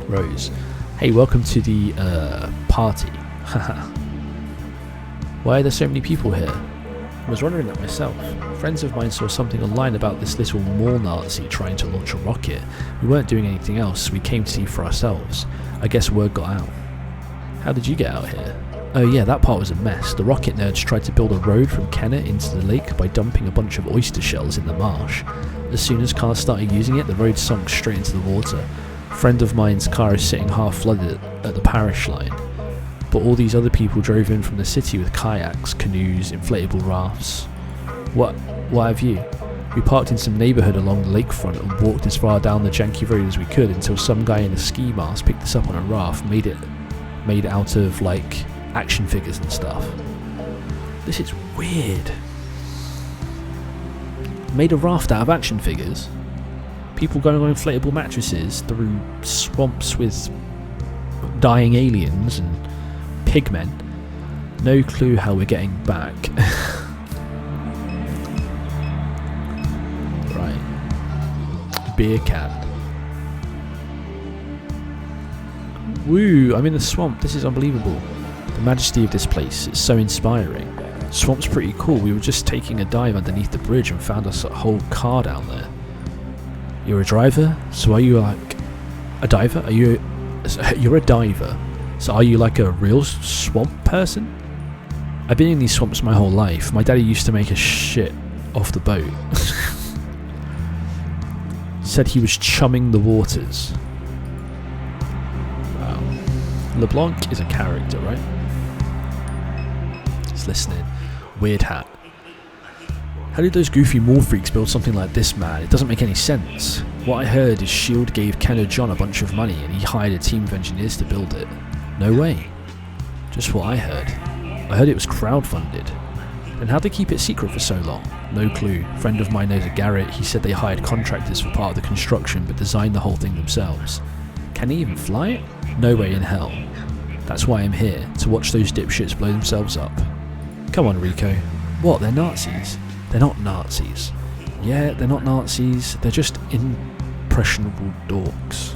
Rose. Hey, welcome to the party. Haha. Why are there so many people here? I was wondering that myself. Friends of mine saw something online about this little mall Nazi trying to launch a rocket. We weren't doing anything else, we came to see for ourselves. I guess word got out. How did you get out here? Oh yeah, that part was a mess. The rocket nerds tried to build a road from Kennet into the lake by dumping a bunch of oyster shells in the marsh. As soon as cars started using it, the road sunk straight into the water. A friend of mine's car is sitting half flooded at the parish line. But all these other people drove in from the city with kayaks, canoes, inflatable rafts. What have you? We parked in some neighbourhood along the lakefront and walked as far down the janky road as we could until some guy in a ski mask picked us up on a raft, made it out of like action figures and stuff. This is weird. Made a raft out of action figures? People going on inflatable mattresses through swamps with dying aliens and pigmen. No clue how we're getting back. Right. Beer can. Woo, I'm in the swamp. This is unbelievable. The majesty of this place is so inspiring. The swamp's pretty cool. We were just taking a dive underneath the bridge and found us a whole car down there. You're a driver? So are you like a diver? You're a diver. So are you like a real swamp person? I've been in these swamps my whole life. My daddy used to make a shit off the boat. Said he was chumming the waters. Wow. LeBlanc is a character, right? He's listening. Weird hat. How did those goofy mall freaks build something like this, man? It doesn't make any sense. What I heard is S.H.I.E.L.D. gave Ken and John a bunch of money and he hired a team of engineers to build it. No way. Just what I heard. I heard it was crowdfunded. And how'd they keep it secret for so long? No clue. Friend of mine knows a Garrett. He said they hired contractors for part of the construction but designed the whole thing themselves. Can they even fly it? No way in hell. That's why I'm here, to watch those dipshits blow themselves up. Come on, Rico. What, they're Nazis? They're not Nazis. Yeah, they're not Nazis. They're just impressionable dorks.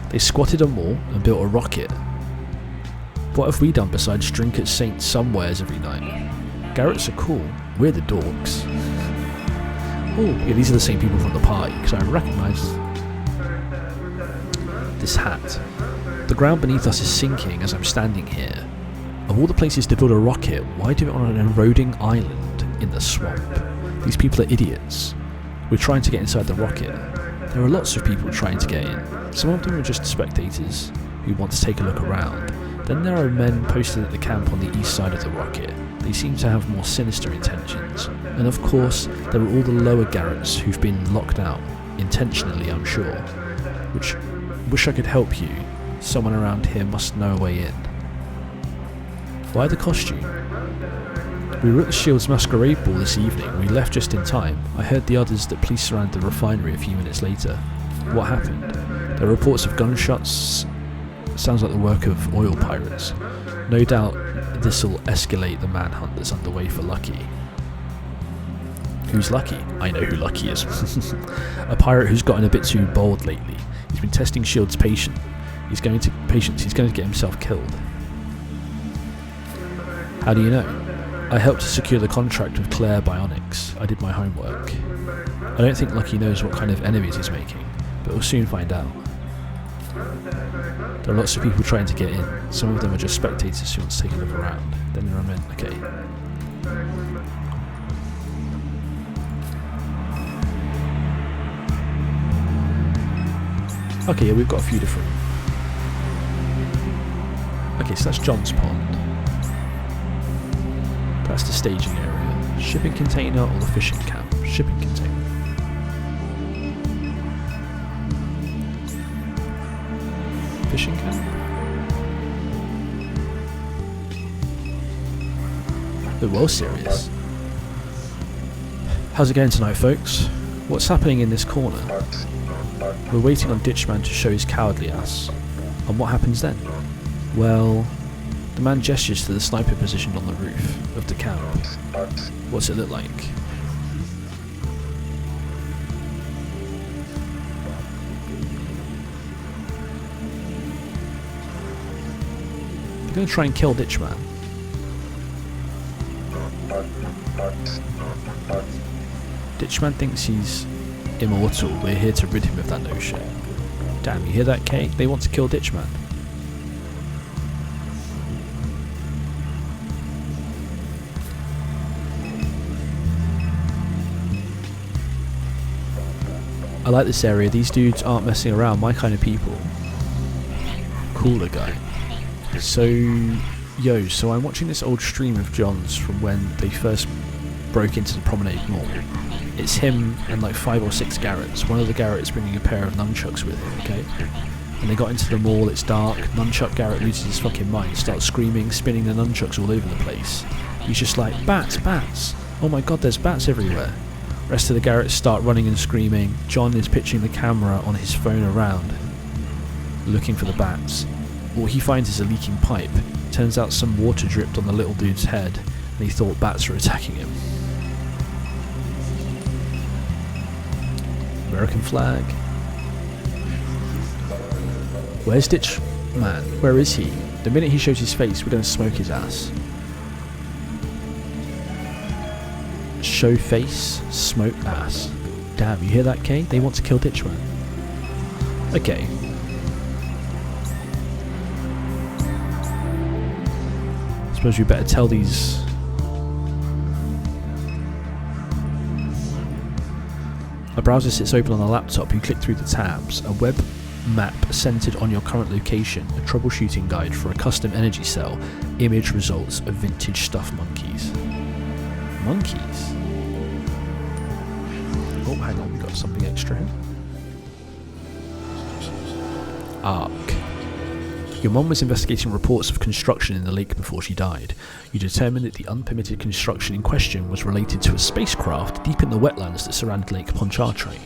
They squatted a mall and built a rocket. What have we done besides drink at St. Somewheres every night? Garretts are cool. We're the dorks. Oh, yeah, these are the same people from the party, because I recognise this hat. The ground beneath us is sinking as I'm standing here. Of all the places to build a rocket, why do it on an eroding island in the swamp? These people are idiots. We're trying to get inside the rocket. There are lots of people trying to get in. Some of them are just spectators who want to take a look around. Then there are men posted at the camp on the east side of the rocket. They seem to have more sinister intentions. And of course, there are all the lower Garretts who've been locked out, intentionally I'm sure. Which, wish I could help you. Someone around here must know a way in. Why the costume? We were at the S.H.I.E.L.D.'s masquerade ball this evening. We left just in time. I heard the others that police surrounded the refinery a few minutes later. What happened? There are reports of gunshots. Sounds like the work of oil pirates. No doubt this'll escalate the manhunt that's underway for Lucky. Who's Lucky? I know who Lucky is. A pirate who's gotten a bit too bold lately. He's been testing S.H.I.E.L.D.'s patience. He's going to get himself killed. How do you know? I helped to secure the contract with Claire Bionics. I did my homework. I don't think Lucky knows what kind of enemies he's making, but we'll soon find out. There are lots of people trying to get in. Some of them are just spectators who want to take a look around. Then there are men. Okay. Okay, yeah, we've got a few different. Okay, so that's John's pond. That's the staging area. Shipping container or the fishing camp? Shipping container. Fishing camp? They're well serious. How's it going tonight, folks? What's happening in this corner? We're waiting on Ditchman to show his cowardly ass. And what happens then? Well, the man gestures to the sniper positioned on the roof of the camp. What's it look like? They're going to try and kill Ditchman. Ditchman thinks he's immortal. We're here to rid him of that notion. Damn, you hear that, Kate? They want to kill Ditchman. I like this area. These dudes aren't messing around. My kind of people. Cooler guy. So I'm watching this old stream of John's from when they first broke into the Promenade Mall. It's him and like 5 or 6 Garretts. One of the Garretts bringing a pair of nunchucks with him, okay? And they got into the mall, it's dark, Nunchuck Garrett loses his fucking mind, starts screaming, spinning the nunchucks all over the place. He's just like, bats, bats! Oh my god, there's bats everywhere. Rest of the Garretts start running and screaming. John is pitching the camera on his phone around, looking for the bats. All he finds is a leaking pipe. Turns out some water dripped on the little dude's head, and he thought bats were attacking him. American flag. Where's Ditch Man? Where is he? The minute he shows his face, we're going to smoke his ass. Show face, smoke ass. Damn, you hear that, Kay? They want to kill Ditch Man. Okay. Suppose we better tell these. A browser sits open on a laptop. You click through the tabs. A web map centered on your current location. A troubleshooting guide for a custom energy cell. Image results of vintage stuffed monkeys. Monkeys? Oh, hang on. We got something extra here. Arc. Your mom was investigating reports of construction in the lake before she died. You determined that the unpermitted construction in question was related to a spacecraft deep in the wetlands that surrounded Lake Pontchartrain.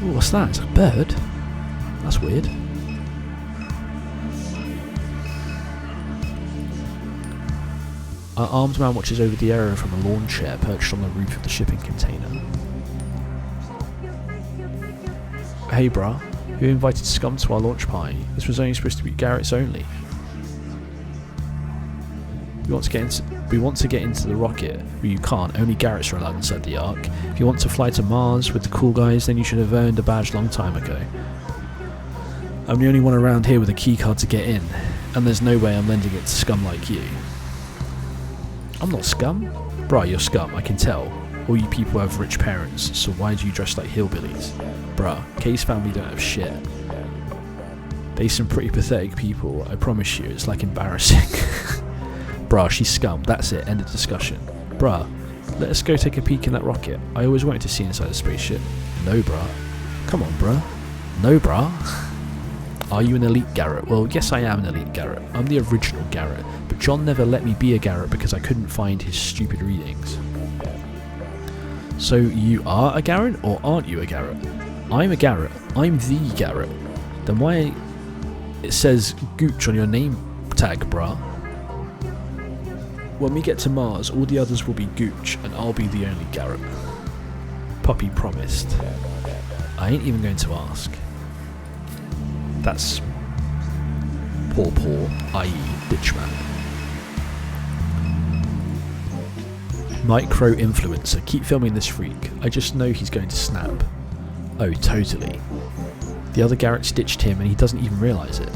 Ooh, what's that? It's a bird? That's weird. An armed man watches over the area from a lawn chair perched on the roof of the shipping container. Hey brah. Who invited scum to our launch party? This was only supposed to be Garrett's only. We want to get into the rocket, but you can't. Only Garrett's are allowed inside the Ark. If you want to fly to Mars with the cool guys, then you should have earned a badge long time ago. I'm the only one around here with a key card to get in, and there's no way I'm lending it to scum like you. I'm not scum. Bruh, you're scum, I can tell. All you people have rich parents, so why do you dress like hillbillies? Bruh, Kay's family don't have shit. They some pretty pathetic people, I promise you, it's like embarrassing. Bruh, she's scum, that's it, end of discussion. Bruh, let us go take a peek in that rocket. I always wanted to see inside a spaceship. No, bruh. Come on, bruh. No, bruh. Are you an elite Garrett? Well, yes, I am an elite Garrett. I'm the original Garrett, but John never let me be a Garrett because I couldn't find his stupid readings. So you are a Garrett, or aren't you a Garrett? I'm a Garrett. I'm the Garrett. Then why it says Gooch on your name tag, bruh? When we get to Mars, all the others will be Gooch, and I'll be the only Garrett. Puppy promised. I ain't even going to ask. That's poor, i.e. Ditchman. Micro-influencer. Keep filming this freak. I just know he's going to snap. Oh, totally. The other Garrett's ditched him and he doesn't even realise it.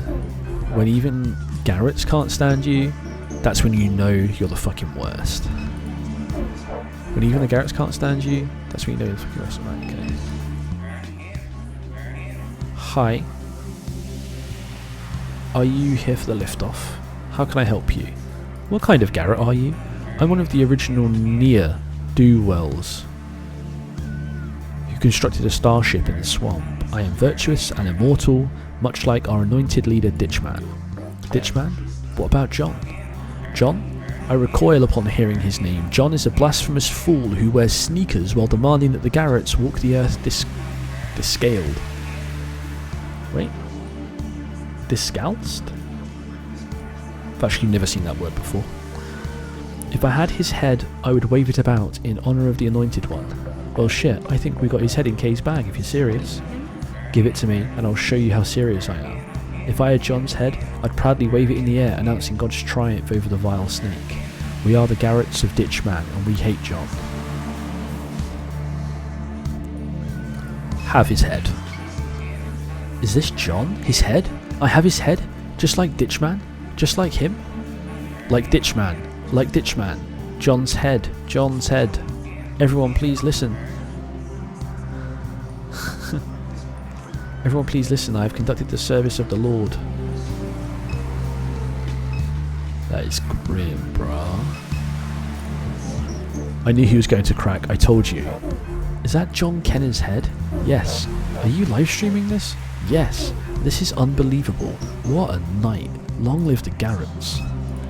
When even Garrett's can't stand you, that's when you know you're the fucking worst. When even the Garrett's can't stand you, that's when you know you're the fucking worst. Right, okay. Hi. Are you here for the liftoff? How can I help you? What kind of Garrett are you? I'm one of the original ne'er-do-wells who constructed a starship in the swamp. I am virtuous and immortal, much like our anointed leader Ditchman. Ditchman? What about John? John? I recoil upon hearing his name. John is a blasphemous fool who wears sneakers while demanding that the Garretts walk the earth descaled. Wait? Discalced? I've actually never seen that word before. If I had his head, I would wave it about in honour of the anointed one. Well shit, I think we got his head in Kay's bag if you're serious. Give it to me and I'll show you how serious I am. If I had John's head, I'd proudly wave it in the air, announcing God's triumph over the vile snake. We are the Garretts of Ditchman, and we hate John. Have his head. Is this John? His head? I have his head? Just like Ditchman? Just like him? Like Ditchman. Like Ditchman. John's head. John's head. Everyone please listen. Everyone please listen, I have conducted the service of the Lord. That is grim, brah. I knew he was going to crack, I told you. Is that John Kenner's head? Yes. Are you live streaming this? Yes. This is unbelievable. What a night. Long live the Garretts.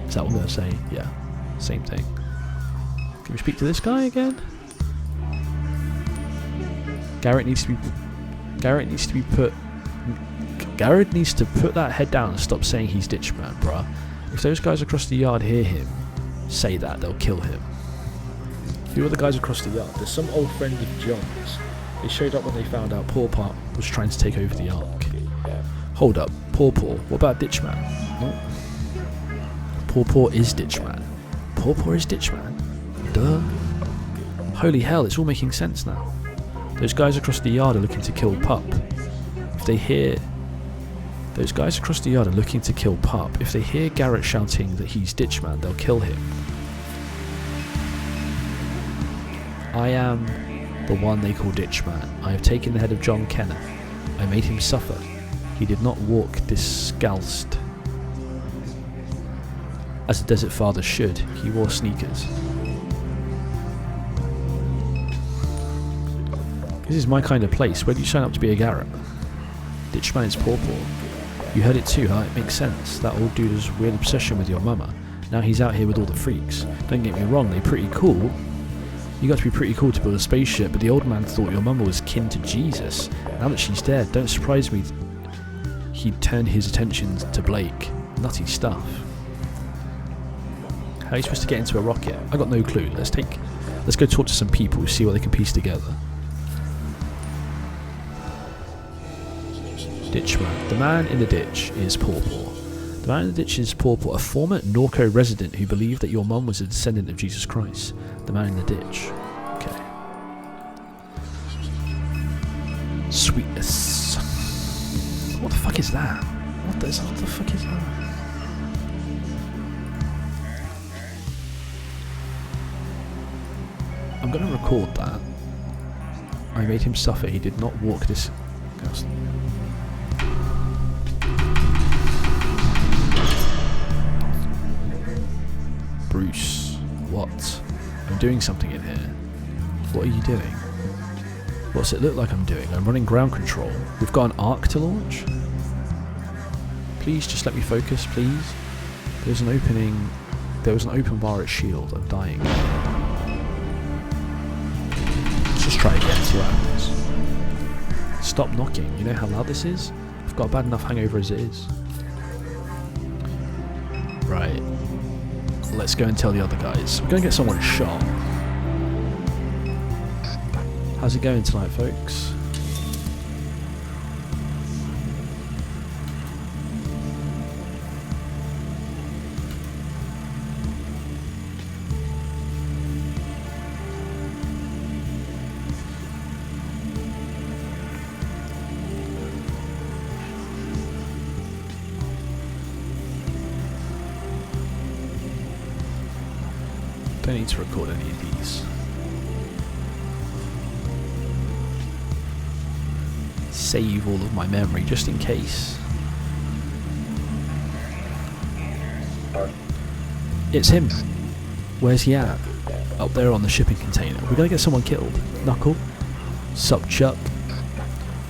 Is that what I'm going to say? Yeah. Same thing. Can we speak to this guy again? Garrett needs to put that head down and stop saying he's Ditchman, bruh. If those guys across the yard hear him say that, they'll kill him. Who are the guys across the yard? There's some old friend of John's. They showed up when they found out Paw Paw was trying to take over the Ark. Hold up, Paw Paw. What about Ditchman? No. Paw Paw is Ditchman. Paw Paw is Ditchman? Duh. Holy hell, it's all making sense now. Those guys across the yard are looking to kill Pup. If they hear... Those guys across the yard are looking to kill Pup. If they hear Garrett shouting that he's Ditchman, they'll kill him. I am the one they call Ditchman. I have taken the head of John Kenner. I made him suffer. He did not walk discalced. As a desert father should, he wore sneakers. This is my kind of place. Where do you sign up to be a Garrett? Ditchman is Paw Paw. You heard it too, huh? It makes sense. That old dude has a weird obsession with your mama. Now he's out here with all the freaks. Don't get me wrong, they're pretty cool. You got to be pretty cool to build a spaceship, but the old man thought your mama was kin to Jesus. Now that she's dead, don't surprise me he'd turn his attention to Blake. Nutty stuff. How are you supposed to get into a rocket? I got no clue. Let's go talk to some people, see what they can piece together. Ditchman. The man in the ditch is Paw Paw. The man in the ditch is Paw Paw, a former Norco resident who believed that your mum was a descendant of Jesus Christ. The man in the ditch. Okay. Sweetness. What the fuck is that? What the fuck is that? I'm gonna record that. I made him suffer. He did not walk this. Bruce, what? I'm doing something in here. What are you doing? What's it look like I'm doing? I'm running ground control. We've got an arc to launch? Please just let me focus, please. There's an opening. There was an open bar at Shield. I'm dying. Let's just try again, see what happens. Stop knocking. You know how loud this is? I've got a bad enough hangover as it is. Right. Let's go and tell the other guys. We're going to get someone shot. How's it going tonight, folks? need to record any of these. Save all of my memory just in case. It's him. Where's he at? Up there on the shipping container. We're gonna get someone killed. Knuckle? Sup, Chuck?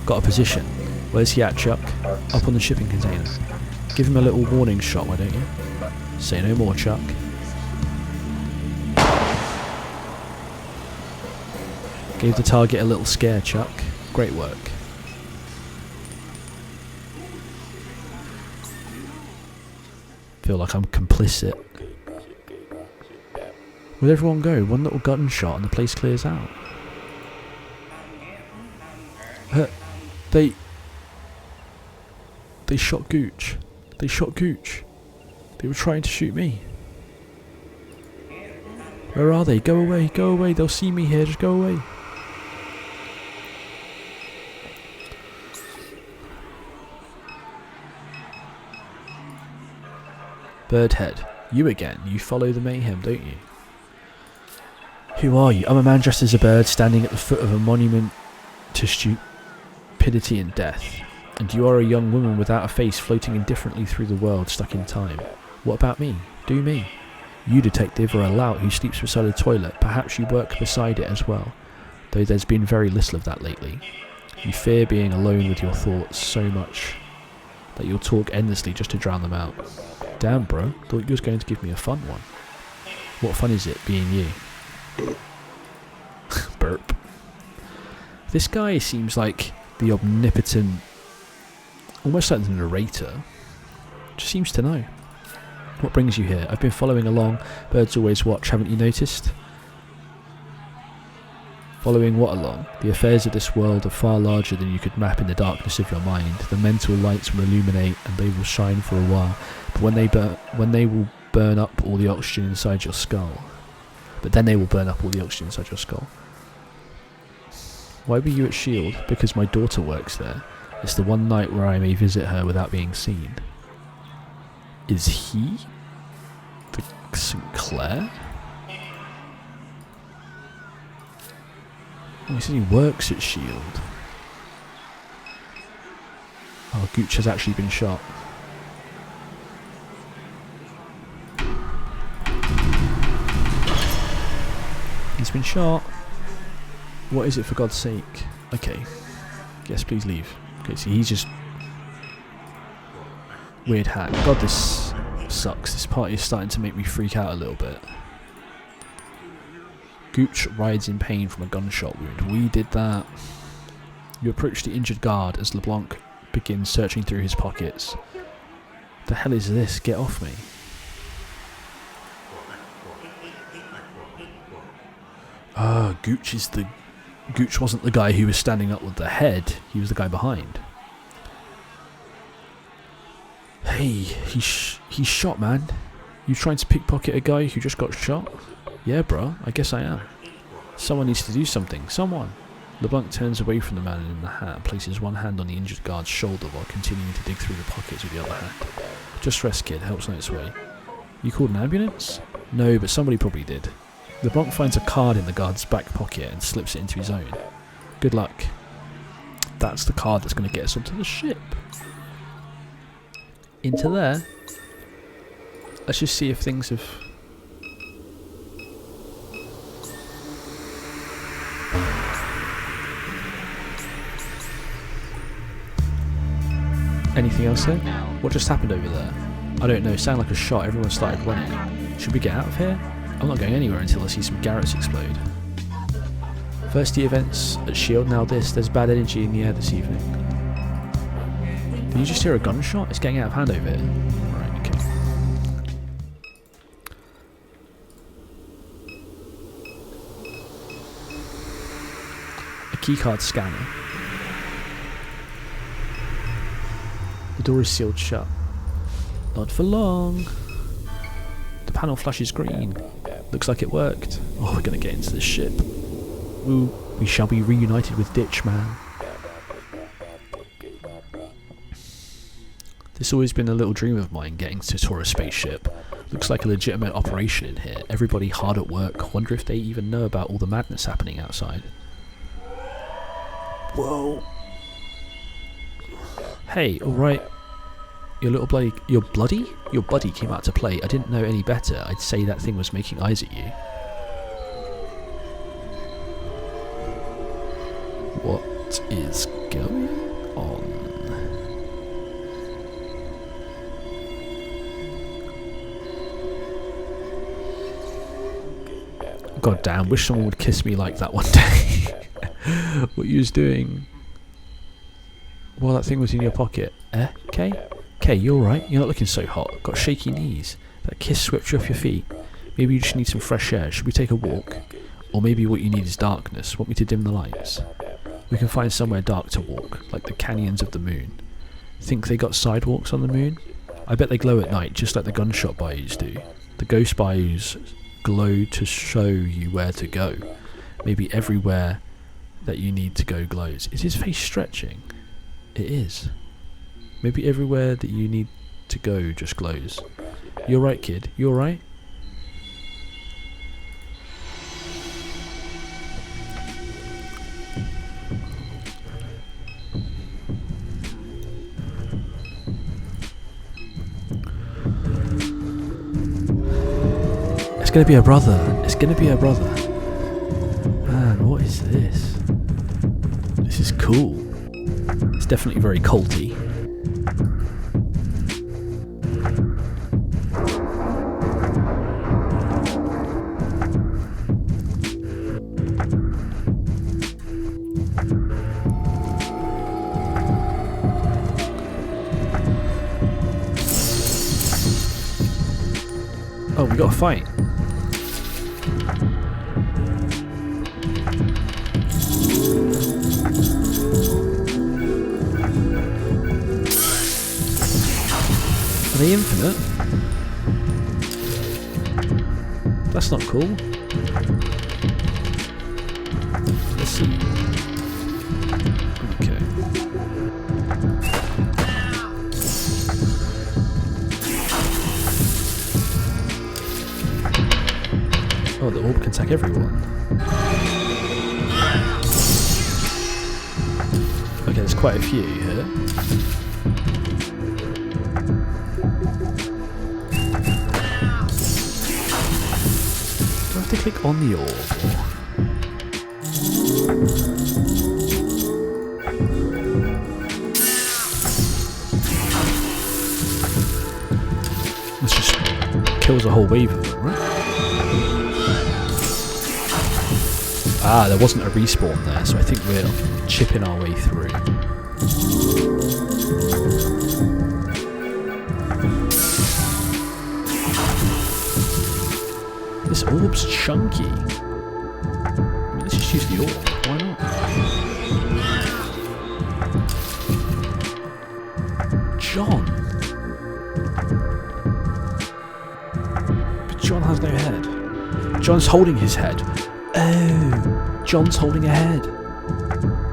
Got a position. Where's he at, Chuck? Up on the shipping container. Give him a little warning shot, why don't you? Say no more, Chuck. Gave the target a little scare, Chuck. Great work. Feel like I'm complicit. Where'd everyone go? One little gunshot and the place clears out. They shot Gooch. They shot Gooch. They were trying to shoot me. Where are they? Go away, go away. They'll see me here. Just go away. Birdhead, you again. You follow the mayhem, don't you? Who are you? I'm a man dressed as a bird standing at the foot of a monument to stupidity and death. And you are a young woman without a face floating indifferently through the world, stuck in time. What about me? Do me. You, detective, are a lout who sleeps beside a toilet. Perhaps you work beside it as well, though there's been very little of that lately. You fear being alone with your thoughts so much that you'll talk endlessly just to drown them out. Damn, bro, thought you was going to give me a fun one. What fun is it, being you? Burp. This guy seems like the omnipotent, almost like the narrator. Just seems to know. What brings you here? I've been following along. Birds always watch, haven't you noticed? Following what along? The affairs of this world are far larger than you could map in the darkness of your mind. The mental lights will illuminate and they will shine for a while. But when they will burn up all the oxygen inside your skull. But then they will burn up all the oxygen inside your skull. Why were you at S.H.I.E.L.D.? Because my daughter works there. It's the one night where I may visit her without being seen. Is he the Sinclair? Oh, he said he works at S.H.I.E.L.D. Oh, Gooch has actually been shot. He's been shot. What is it, for God's sake? Okay. Yes, please leave. Okay, see, he's just... Weird hat. God, this sucks. This party is starting to make me freak out a little bit. Gooch rides in pain from a gunshot wound. We did that. You approach the injured guard as LeBlanc begins searching through his pockets. The hell is this? Get off me. Ah, Gooch wasn't the guy who was standing up with the head. He was the guy behind. Hey, he's shot, man. You trying to pickpocket a guy who just got shot? Yeah, bro, I guess I am. Someone needs to do something. Someone. LeBlanc turns away from the man in the hat and places one hand on the injured guard's shoulder while continuing to dig through the pockets with the other hand. Just rest, kid. Help's on its way. You called an ambulance? No, but somebody probably did. LeBlanc finds a card in the guard's back pocket and slips it into his own. Good luck. That's the card that's going to get us onto the ship. Into there. Let's just see if things have... Anything else there? What just happened over there? I don't know, it sounded like a shot. Everyone started running. Should we get out of here? I'm not going anywhere until I see some Garretts explode. First the events at S.H.I.E.L.D., now this. There's bad energy in the air this evening. Did you just hear a gunshot? It's getting out of hand over here. Right, okay. A keycard scanner. The door is sealed shut. Not for long. The panel flashes green. Looks like it worked. Oh, we're gonna get into this ship. Ooh, we shall be reunited with Ditch Man. This has always been a little dream of mine, getting to tour a spaceship. Looks like a legitimate operation in here. Everybody hard at work. Wonder if they even know about all the madness happening outside. Whoa. Hey, alright. Your buddy came out to play. I didn't know any better. I'd say that thing was making eyes at you. What is going on? God damn, wish someone would kiss me like that one day. What you was doing? Well, that thing was in your pocket. Okay? Okay, you're right. You're not looking so hot. Got shaky knees. That kiss swept you off your feet. Maybe you just need some fresh air. Should we take a walk? Or maybe what you need is darkness. Want me to dim the lights? We can find somewhere dark to walk, like the canyons of the moon. Think they got sidewalks on the moon? I bet they glow at night, just like the gunshot bayous do. The ghost bayous glow to show you where to go. Maybe everywhere that you need to go glows. Is his face stretching? It is. Maybe everywhere that you need to go just glows. You're right, kid. You alright? It's gonna be a brother. It's gonna be a brother. Man, what is this? This is cool. It's definitely very culty. Oh, we got a fight. Are they infinite? That's not cool. Let's see. Okay. Oh, the orb can attack everyone. Okay, there's quite a few here. Do I have to click on the orb? This just kills a whole wave of them, right? Ah, there wasn't a respawn there, so I think we're chipping our way through. This orb's chunky. I mean, let's just use the orb. Why not? John. But John has no head. John's holding his head. Oh, John's holding a head.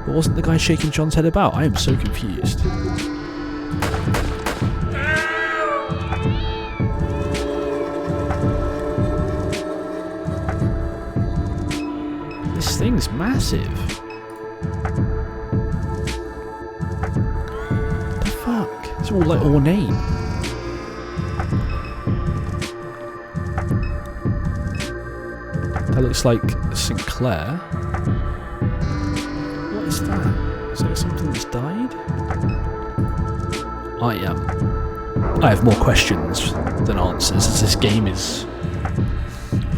But wasn't the guy shaking John's head about? I am so confused. This thing's massive. What the fuck? It's all like ornate. That looks like Sinclair. What is that? Is that something that's died? I have more questions than answers as this game is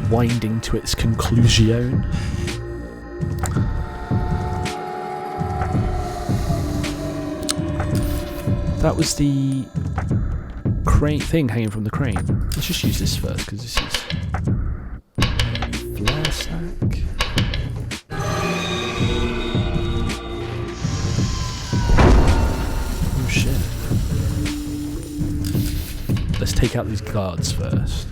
winding to its conclusion. That was the crane thing hanging from the crane. Let's just use this first because this is flare stack. Oh shit. Let's take out these guards first.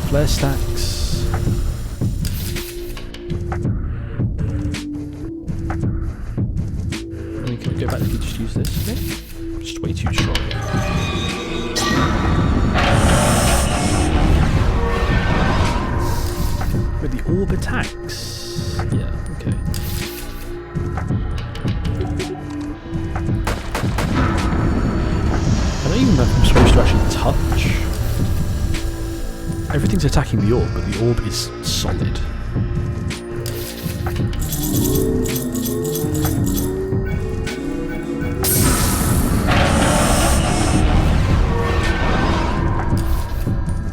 Flare stacks. orb attacks. Yeah, okay. I don't even know if I'm supposed to actually touch. Everything's attacking the orb, but the orb is solid.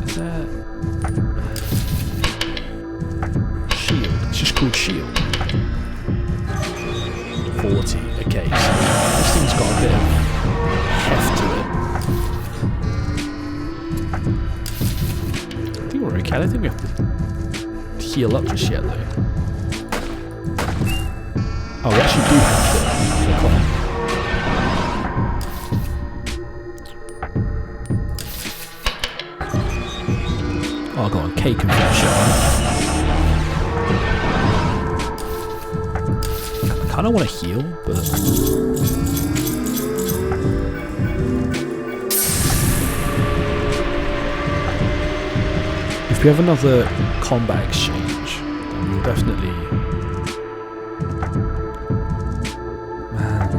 Is that... Shield. It's just called shield. 40. Okay, so this thing's got a bit of heft to it. I think we're okay. I don't think we have to heal up just yet, though. Oh, we actually do have to click on it. Oh, go on, cake and finish it. I kind of want to heal, but... If we have another combat exchange, then we'll definitely... Man.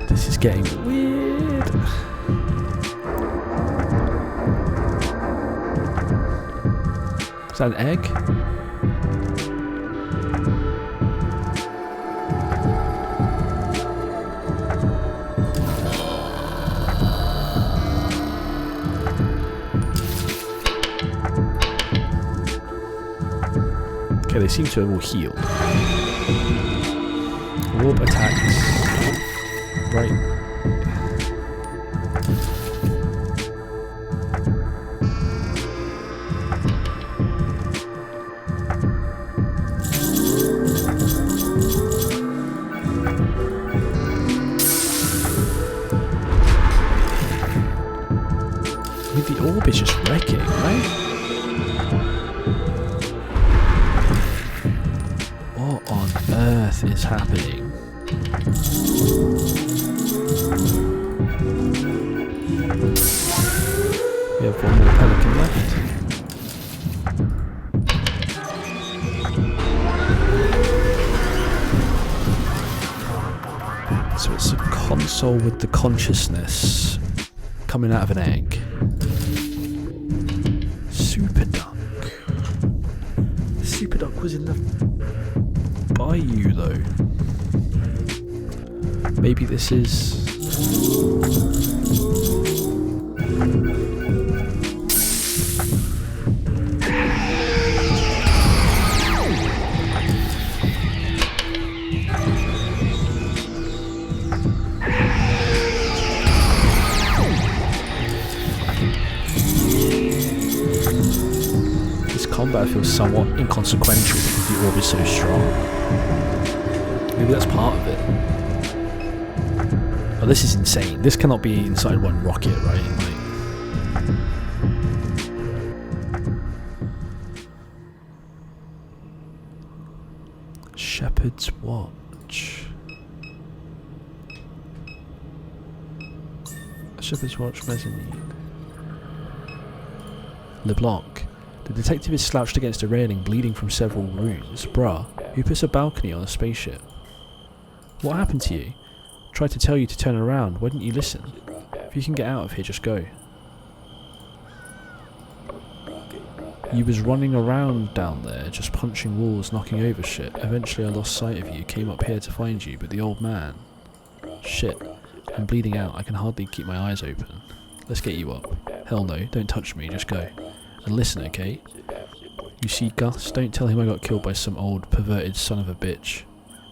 This is getting weird. Is that an egg? Okay, they seem to have all healed. Warp attacks. Right. I mean, the orb is just wrecking, right? What on earth is happening? We have one more pelican left. So it's a console with the consciousness coming out of an egg. Super Duck. Super Duck was in the bayou though. Maybe this is... Combat feels somewhat inconsequential because the orb is so strong. Maybe that's part of it. Oh, this is insane. This cannot be inside one rocket, right? Like... Shepherd's Watch. Shepherd's Watch mezzanine. LeBlanc. The detective is slouched against a railing, bleeding from several wounds. Bruh, who puts a balcony on a spaceship? What happened to you? Tried to tell you to turn around. Why didn't you listen? If you can get out of here, just go. You was running around down there, just punching walls, knocking over shit. Eventually I lost sight of you, came up here to find you, but the old man... Shit. I'm bleeding out. I can hardly keep my eyes open. Let's get you up. Hell no, don't touch me, just go. And listen, okay? You see Gus? Don't tell him I got killed by some old perverted son of a bitch.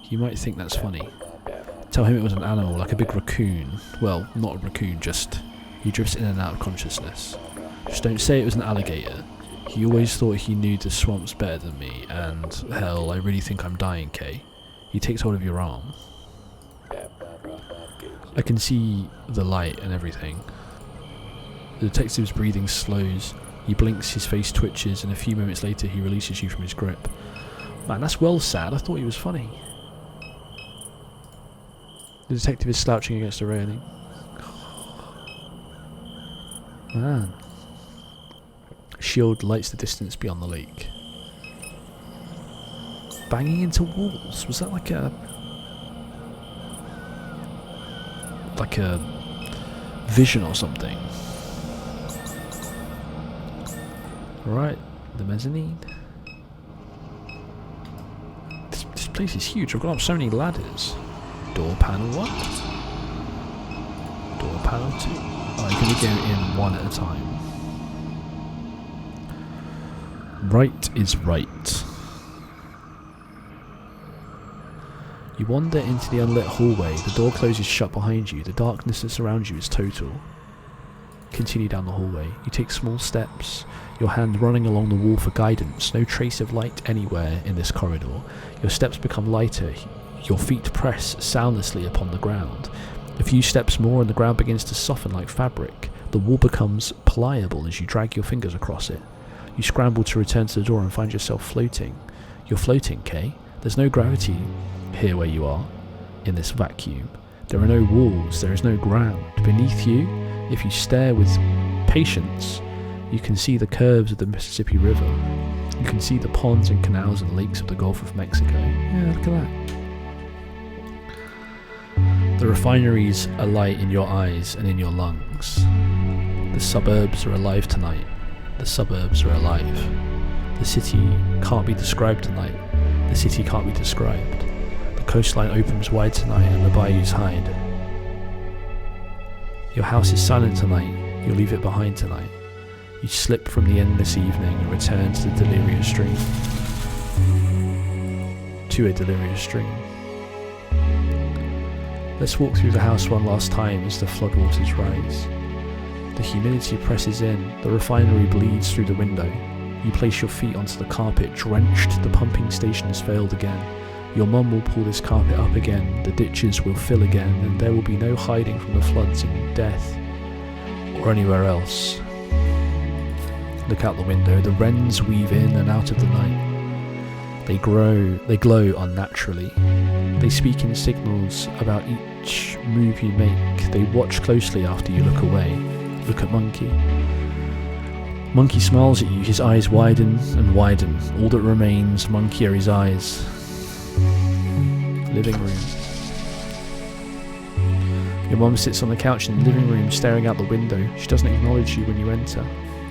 You might think that's funny. Tell him it was an animal, like a big raccoon. Well, not a raccoon, just... He drifts in and out of consciousness. Just don't say it was an alligator. He always thought he knew the swamps better than me, and... Hell, I really think I'm dying, Kay. He takes hold of your arm. I can see the light and everything. The detective's breathing slows. He blinks, his face twitches, and a few moments later he releases you from his grip. Man, that's well sad. I thought he was funny. The detective is slouching against a railing. Man. shield lights the distance beyond the lake. Banging into walls? Was that like a vision or something? Right, the mezzanine. This place is huge. I've got up so many ladders. Door panel 1. Door panel 2. Oh, you're going to go in one at a time. Right is right. You wander into the unlit hallway. The door closes shut behind you. The darkness that surrounds you is total. Continue down the hallway. You take small steps, your hand running along the wall for guidance. No trace of light anywhere in this corridor. Your steps become lighter. Your feet press soundlessly upon the ground. A few steps more and the ground begins to soften like fabric. The wall becomes pliable as you drag your fingers across it. You scramble to return to the door and find yourself floating. You're floating, Kay. There's no gravity here where you are, in this vacuum. There are no walls, there is no ground. Beneath you, if you stare with patience, you can see the curves of the Mississippi River. You can see the ponds and canals and lakes of the Gulf of Mexico. Yeah, look at that. The refineries are light in your eyes and in your lungs. The suburbs are alive tonight. The suburbs are alive. The city can't be described tonight. The city can't be described. The coastline opens wide tonight and the bayous hide. Your house is silent tonight. You'll leave it behind tonight. You slip from the endless evening and return to the delirious dream. To a delirious dream. Let's walk through the house one last time as the floodwaters rise. The humidity presses in, the refinery bleeds through the window. You place your feet onto the carpet, drenched, the pumping station has failed again. Your mum will pull this carpet up again, the ditches will fill again, and there will be no hiding from the floods in death or anywhere else. Look out the window, the wrens weave in and out of the night. They glow unnaturally. They speak in signals about each move you make. They watch closely after you look away. Look at Monkey. Monkey smiles at you, his eyes widen and widen. All that remains, Monkey, are his eyes. Living room. Your mum sits on the couch in the living room, staring out the window. She doesn't acknowledge you when you enter.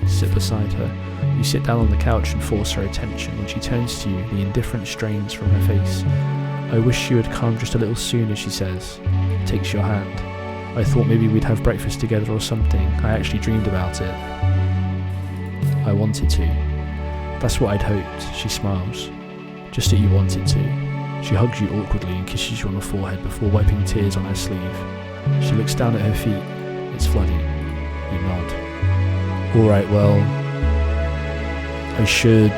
Sit beside her. You sit down on the couch and force her attention. When she turns to you, the indifference strains from her face. I wish you had come just a little sooner, she says. Takes your hand. I thought maybe we'd have breakfast together or something. I actually dreamed about it. I wanted to. That's what I'd hoped, she smiles. Just that you wanted to. She hugs you awkwardly and kisses you on the forehead before wiping tears on her sleeve. She looks down at her feet. It's flooding. You nod. Alright, well, I should...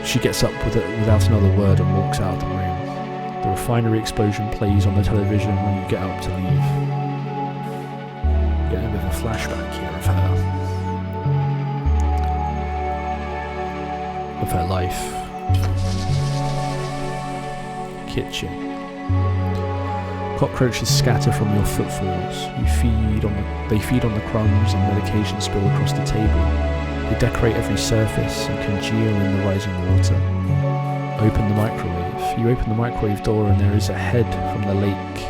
She gets up without another word and walks out of the room. The refinery explosion plays on the television when you get up to leave. Getting a bit of a flashback here of her life. Kitchen. Cockroaches scatter from your footfalls. They feed on the crumbs and medication spilled across the table. They decorate every surface and congeal in the rising water. Open the microwave. You open the microwave door and there is a head from the lake.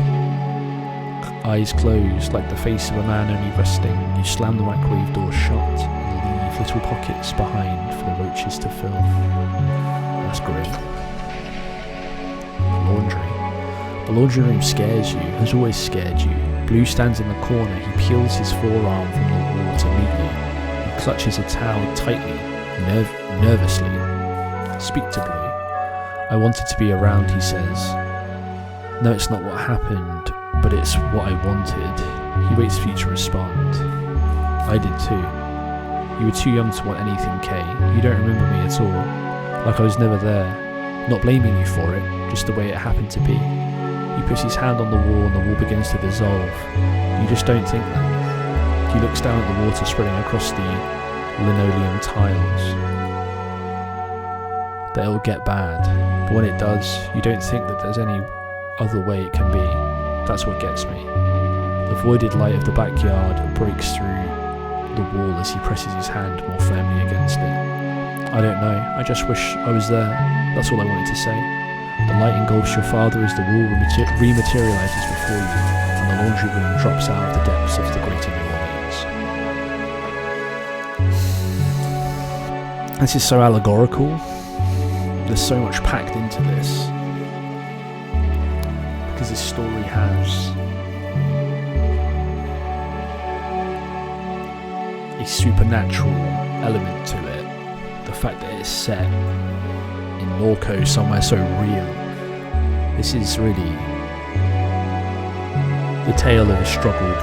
Eyes closed like the face of a man only resting. You slam the microwave door shut and leave little pockets behind for the roaches to fill. That's great. Laundry. The laundry room scares you, has always scared you. Blue stands in the corner, he peels his forearm from the wall to meet you. He clutches a towel tightly, nervously. Speak to Blue. I wanted to be around, he says. No, it's not what happened, but it's what I wanted. He waits for you to respond. I did too. You were too young to want anything, Kay. You don't remember me at all. Like I was never there. Not blaming you for it, just the way it happened to be. He puts his hand on the wall and the wall begins to dissolve. You just don't think that. He looks down at the water spreading across the linoleum tiles. That it'll get bad, but when it does, you don't think that there's any other way it can be. That's what gets me. The voided light of the backyard breaks through the wall as he presses his hand more firmly against it. I don't know, I just wish I was there. That's all I wanted to say. The light engulfs your father as the wall rematerializes before you, and the laundry room drops out of the depths of the greater New Orleans. This is so allegorical. There's so much packed into this. Because this story has a supernatural element to it. The fact that it's set in Norco, somewhere so real. This is really the tale of a struggled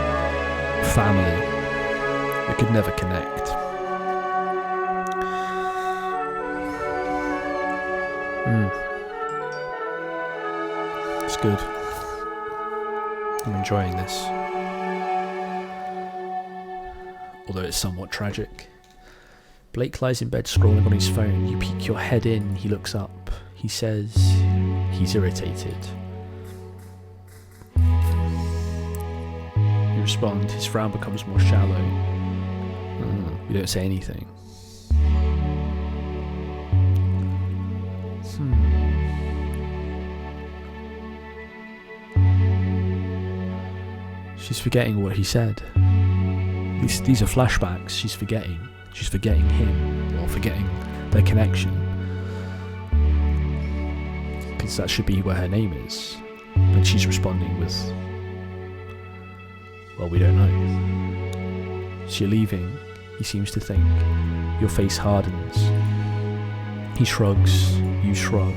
family that could never connect. It's good. I'm enjoying this. Although it's somewhat tragic. Blake lies in bed scrolling on his phone. You peek your head in, he looks up. He says he's irritated. You respond, his frown becomes more shallow. You don't say anything. She's forgetting what he said. These are flashbacks. She's forgetting. She's forgetting him, or forgetting their connection. Because that should be where her name is. And she's responding with, well, we don't know. Is she leaving? He seems to think. Your face hardens. He shrugs. You shrug.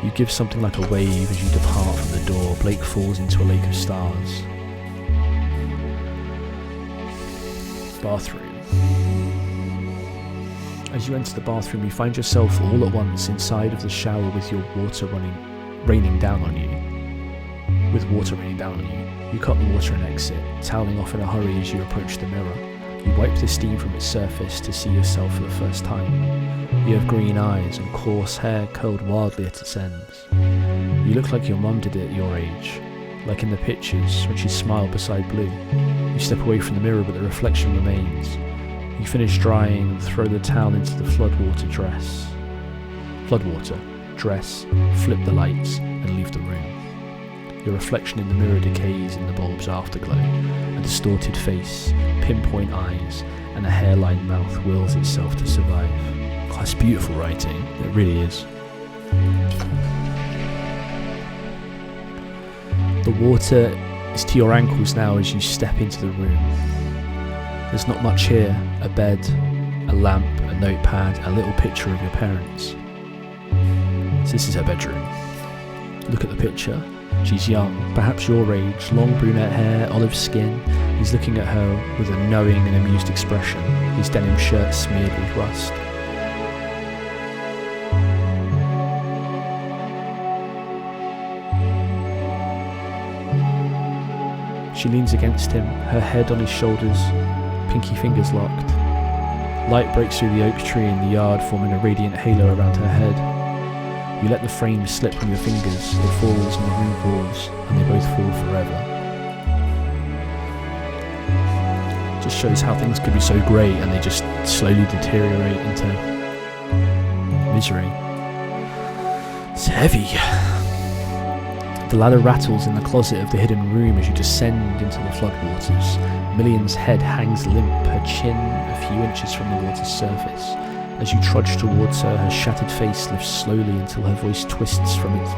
You give something like a wave as you depart from the door. Blake falls into a lake of stars. Bathroom. As you enter the bathroom, you find yourself all at once inside of the shower with your water raining down on you. With water raining down on you. You cut the water and exit, toweling off in a hurry as you approach the mirror. You wipe the steam from its surface to see yourself for the first time. You have green eyes and coarse hair curled wildly at its ends. You look like your mum did it at your age, like in the pictures when she smiled beside Blue. You step away from the mirror but the reflection remains. You finish drying and throw the towel into the floodwater, dress, flip the lights and leave the room. Your reflection in the mirror decays in the bulb's afterglow. A distorted face, pinpoint eyes, and a hairline mouth wills itself to survive. Oh, that's beautiful writing, it really is. The water is to your ankles now as you step into the room. There's not much here, a bed, a lamp, a notepad, a little picture of your parents. So this is her bedroom. Look at the picture. She's young, perhaps your age, long brunette hair, olive skin. He's looking at her with a knowing and amused expression, his denim shirt smeared with rust. She leans against him, her head on his shoulders, pinky fingers locked. Light breaks through the oak tree in the yard, forming a radiant halo around her head. You let the frame slip from your fingers, it falls and the room falls, and they both fall forever. Just shows how things could be so great and they just slowly deteriorate into misery. It's heavy. The ladder rattles in the closet of the hidden room as you descend into the floodwaters. Million's head hangs limp, her chin a few inches from the water's surface. As you trudge towards her, her shattered face lifts slowly until her voice twists from it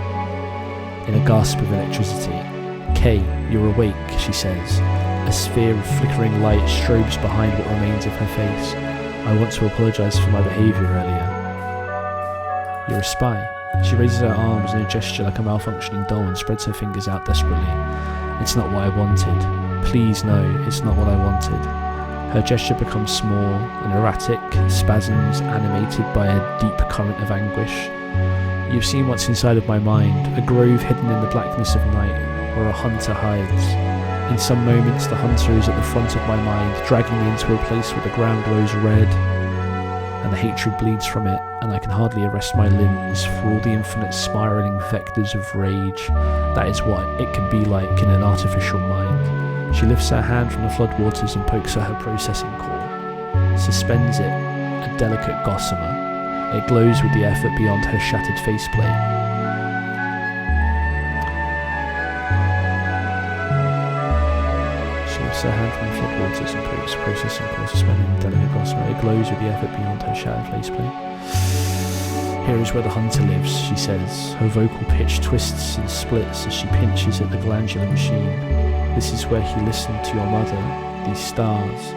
in a gasp of electricity. Kay, you're awake, she says. A sphere of flickering light strobes behind what remains of her face. I want to apologise for my behaviour earlier. You're a spy. She raises her arms in a gesture like a malfunctioning doll and spreads her fingers out desperately. It's not what I wanted. Please no, it's not what I wanted. Her gesture becomes small and erratic, spasms animated by a deep current of anguish. You've seen what's inside of my mind, a grove hidden in the blackness of night, where a hunter hides. In some moments the hunter is at the front of my mind, dragging me into a place where the ground glows red, and the hatred bleeds from it, and I can hardly arrest my limbs for all the infinite spiralling vectors of rage. That is what it can be like in an artificial mind. She lifts her hand from the floodwaters and pokes at her processing core. suspends it, a delicate gossamer. It glows with the effort beyond her shattered faceplate. She lifts her hand from the floodwaters and pokes processing core suspended in delicate gossamer. It glows with the effort beyond her shattered faceplate. Here is where the hunter lives, she says. Her vocal pitch twists and splits as she pinches at the glandular machine. This is where he listened to your mother, these stars.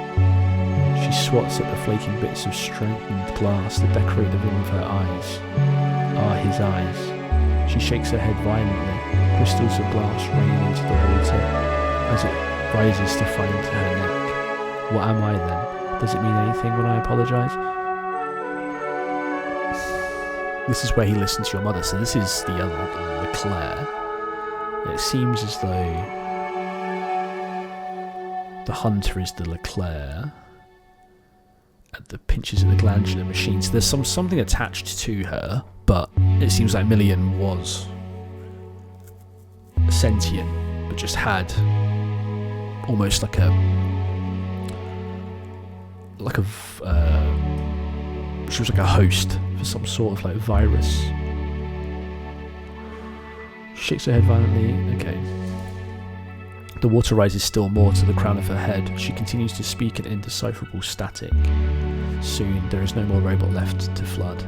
She swats at the flaking bits of strengthened glass that decorate the rim of her eyes. Are his eyes. She shakes her head violently. Crystals of glass rain into the water as it rises to find her neck. What am I then? Does it mean anything when I apologise? This is where he listens to your mother. So this is the other, Leclerc. It seems as though the hunter is the Leclerc. At the pinches of the glandular machines. There's something attached to her, but it seems like Million was sentient, but just had almost like a she was like a host for some sort of like virus. She shakes her head violently. Okay. The water rises still more to the crown of her head. She continues to speak in indecipherable static. Soon, there is no more robot left to flood.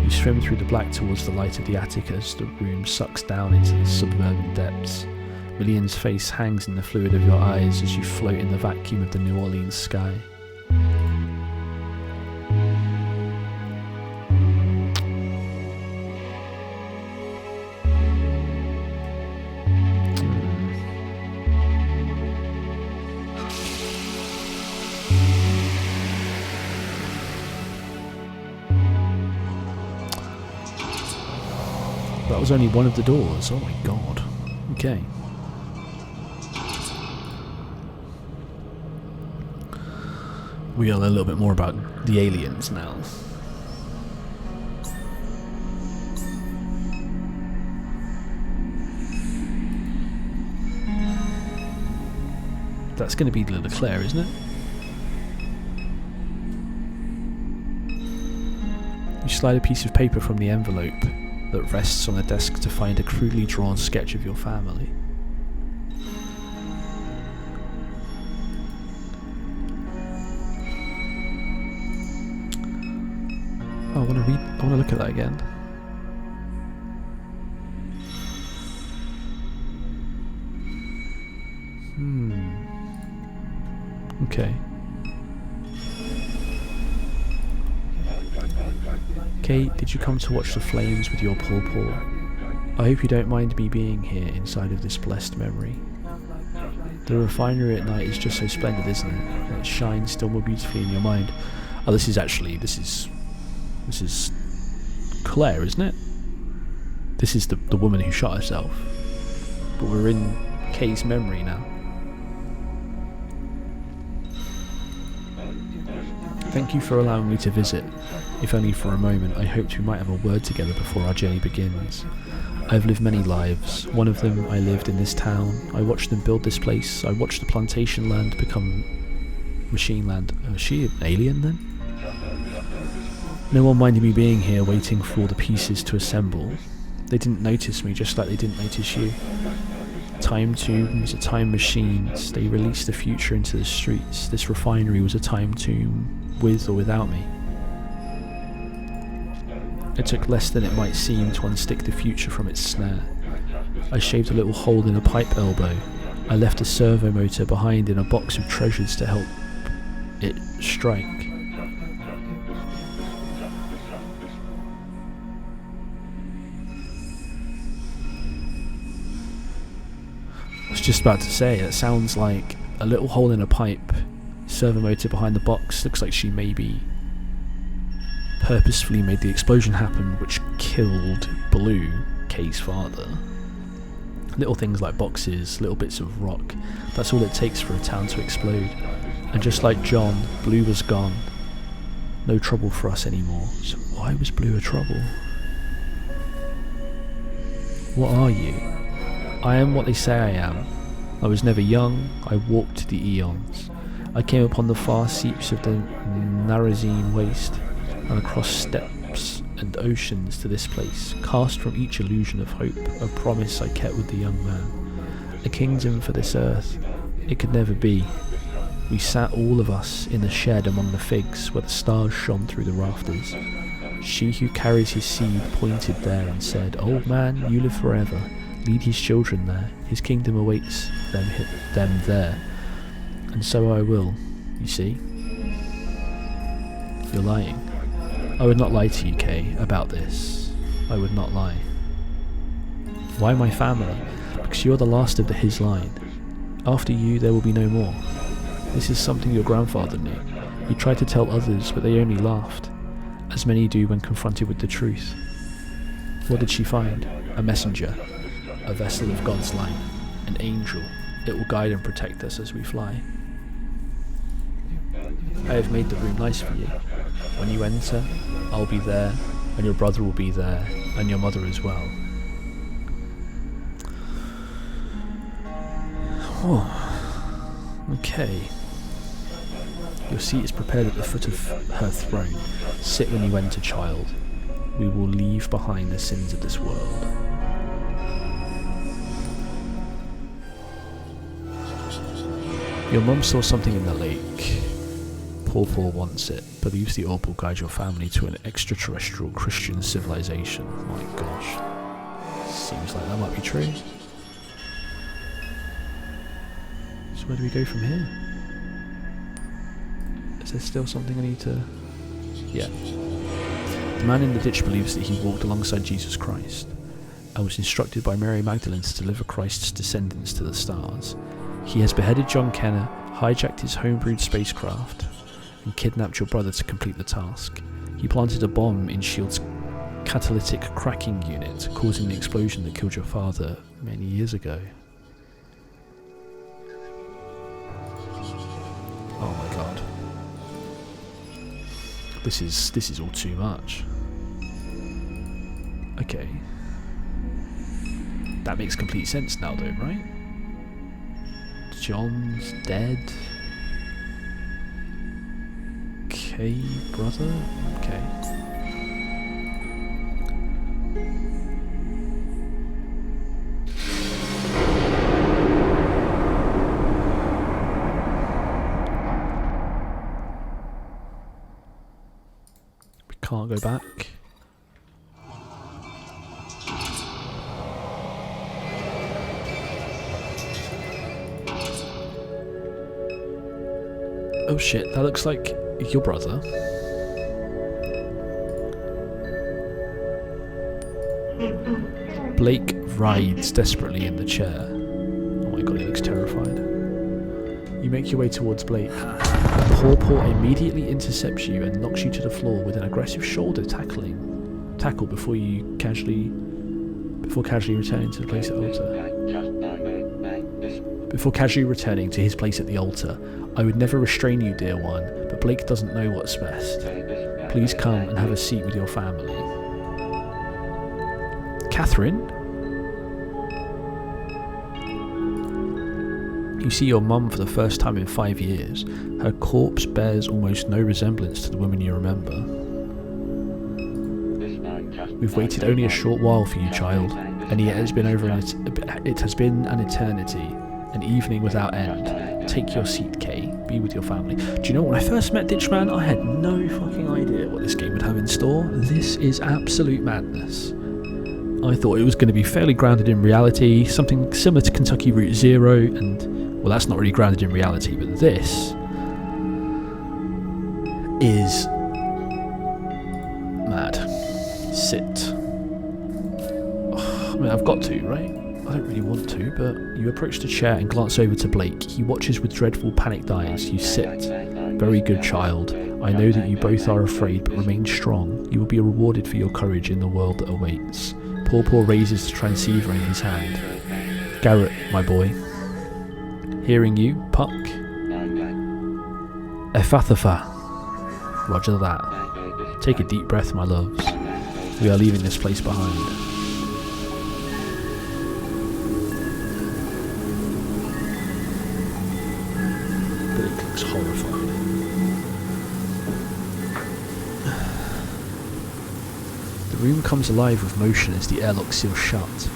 You swim through the black towards the light of the attic as the room sucks down into the suburban depths. Million's face hangs in the fluid of your eyes as you float in the vacuum of the New Orleans sky. That was only one of the doors. Oh my god. Okay. We got a little bit more about the aliens now. That's going to be Leclerc, isn't it? You slide a piece of paper from the envelope that rests on the desk to find a crudely drawn sketch of your family. Oh, I want to look at that again. Okay. Kate, did you come to watch the flames with your Paw Paw? I hope you don't mind me being here inside of this blessed memory. The refinery at night is just so splendid, isn't it? And it shines still more beautifully in your mind. Oh, this is Claire, isn't it? This is the woman who shot herself. But we're in Kay's memory now. Thank you for allowing me to visit. If only for a moment, I hoped we might have a word together before our journey begins. I've lived many lives. One of them, I lived in this town. I watched them build this place. I watched the plantation land become machine land. Was she an alien then? No one minded me being here waiting for all the pieces to assemble. They didn't notice me just like they didn't notice you. Time tombs are time machines. They release the future into the streets. This refinery was a time tomb, with or without me. It took less than it might seem to unstick the future from its snare. I shaved a little hole in a pipe elbow. I left a servo motor behind in a box of treasures to help it strike. I was just about to say, it sounds like a little hole in a pipe, servo motor behind the box. Looks like she maybe purposefully made the explosion happen, which killed Blue, Kay's father. Little things like boxes, little bits of rock, that's all it takes for a town to explode. And just like John, Blue was gone. No trouble for us anymore. So why was Blue a trouble? What are you? I am what they say I am. I was never young, I walked the eons. I came upon the far seeps of the Narazine waste, and across steppes and oceans to this place, cast from each illusion of hope, a promise I kept with the young man. A kingdom for this earth, it could never be. We sat all of us in the shed among the figs, where the stars shone through the rafters. She who carries his seed pointed there and said, "Old man, you live forever. Lead his children there. His kingdom awaits them there." And so I will, you see. You're lying. I would not lie to you, Kay, about this. I would not lie. Why my family? Because you're the last of his line. After you, there will be no more. This is something your grandfather knew. He tried to tell others, but they only laughed, as many do when confronted with the truth. What did she find? A messenger, a vessel of God's light, an angel. It will guide and protect us as we fly. I have made the room nice for you. When you enter, I'll be there, and your brother will be there, and your mother as well. Oh, okay. Your seat is prepared at the foot of her throne. Sit when you enter, child. We will leave behind the sins of this world. Your mum saw something in the lake. Paw wants it, believes the orb will guide your family to an extraterrestrial Christian civilization. My gosh. Seems like that might be true. So where do we go from here? Is there still something I need to... Yeah. The man in the ditch believes that he walked alongside Jesus Christ and was instructed by Mary Magdalene to deliver Christ's descendants to the stars. He has beheaded John Kenner, hijacked his homebrewed spacecraft, and kidnapped your brother to complete the task. He planted a bomb in S.H.I.E.L.D's catalytic cracking unit, causing the explosion that killed your father many years ago. Oh my god. This is all too much. Okay. That makes complete sense now though, right? John's dead. Okay, brother. Okay. We can't go back. Oh shit, that looks like your brother. Blake writhes desperately in the chair. Oh my god, he looks terrified. You make your way towards Blake. Paw immediately intercepts you and knocks you to the floor with an aggressive shoulder tackle before casually returning to the place at the altar. Before casually returning to his place at the altar. I would never restrain you, dear one, but Blake doesn't know what's best. Please come and have a seat with your family. Catherine? You see your mum for the first time in 5 years. Her corpse bears almost no resemblance to the woman you remember. We've waited only a short while for you, child, and yet it has been an eternity, an evening without end. Take your seat, Kay. Be with your family. Do you know, when I first met Ditchman, I had no fucking idea what this game would have in store. This is absolute madness. I thought it was going to be fairly grounded in reality, something similar to Kentucky Route Zero, and, well, that's not really grounded in reality, but this is mad. Sit. Oh, I mean, I've got to, right? I don't really want to, but you approach the chair and glance over to Blake. He watches with dreadful, panicked eyes. You sit. Very good, child. I know that you both are afraid, but remain strong. You will be rewarded for your courage in the world that awaits. Paw raises the transceiver in his hand. Garrett, my boy. Hearing you, Puck. Ephatha. Roger that. Take a deep breath, my loves. We are leaving this place behind. Blake looks horrified. The room comes alive with motion as the airlock seals shut.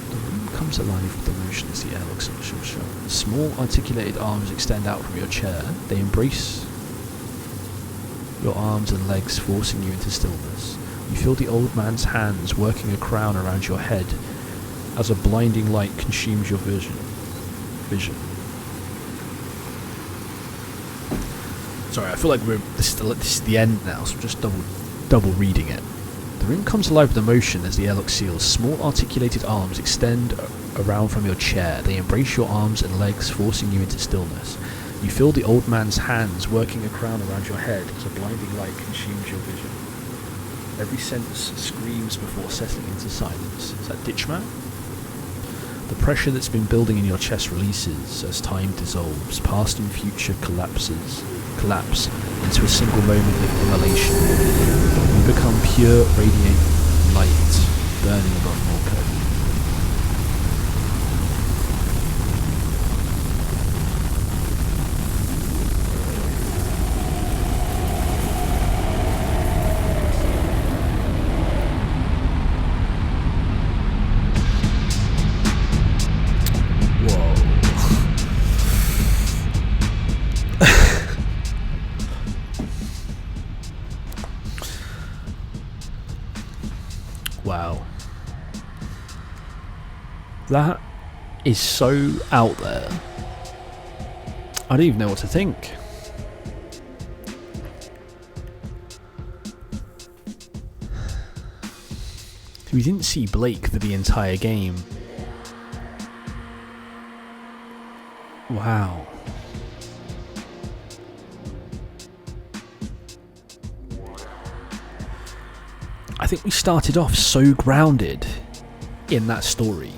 The room comes alive with the motion as the airlock seals shut. Small articulated arms extend out from your chair. They embrace your arms and legs, forcing you into stillness. You feel the old man's hands working a crown around your head as a blinding light consumes your vision. Sorry, I feel like this is the end now, so I'm just double reading it. The room comes alive with emotion as the airlock seals. Small articulated arms extend around from your chair. They embrace your arms and legs, forcing you into stillness. You feel the old man's hands working a crown around your head as a blinding light consumes your vision. Every sense screams before settling into silence. Is that Ditchman? The pressure that's been building in your chest releases as time dissolves. Past and future collapse into a single moment of immolation. You become pure, radiant light burning above Norco. Wow. That is so out there. I don't even know what to think. We didn't see Blake for the entire game. Wow. I think we started off so grounded in that story,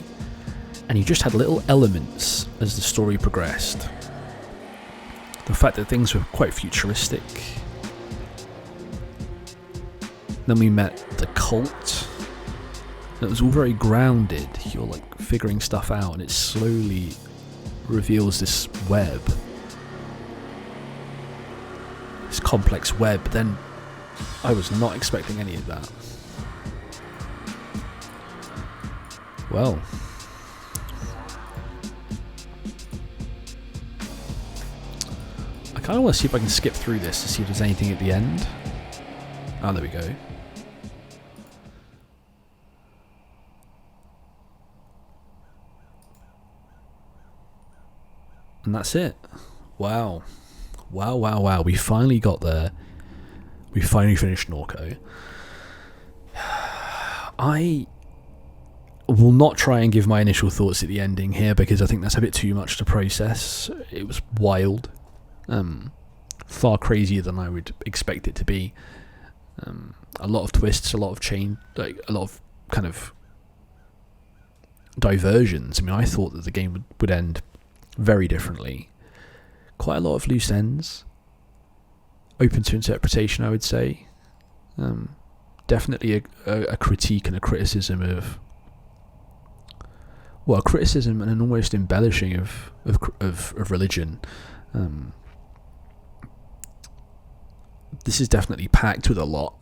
and you just had little elements as the story progressed. The fact that things were quite futuristic. Then we met the cult. And it was all very grounded. You're like figuring stuff out, and it slowly reveals this web. This complex web. But then I was not expecting any of that. Well, I kind of want to see if I can skip through this to see if there's anything at the end. Ah, there we go. And that's it. Wow. Wow, wow, wow. We finally got there. We finally finished Norco. I will not try and give my initial thoughts at the ending here because I think that's a bit too much to process. It was wild. Far crazier than I would expect it to be. A lot of twists, a lot of a lot of kind of diversions. I mean, I thought that the game would end very differently. Quite a lot of loose ends. Open to interpretation, I would say. Definitely a critique and a criticism of... Well, a criticism and an almost embellishing of religion. This is definitely packed with a lot.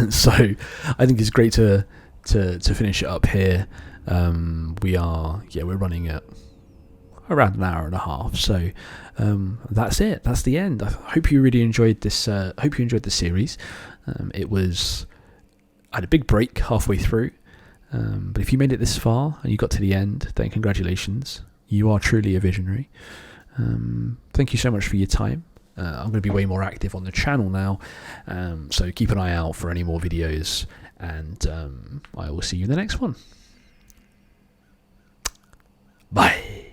So I think it's great to finish it up here. We're running at around an hour and a half. So that's it. That's the end. I hope you really enjoyed this. I hope you enjoyed the series. I had a big break halfway through. But if you made it this far and you got to the end, then congratulations. You are truly a visionary. Thank you so much for your time. I'm going to be way more active on the channel now. So keep an eye out for any more videos. And I will see you in the next one. Bye.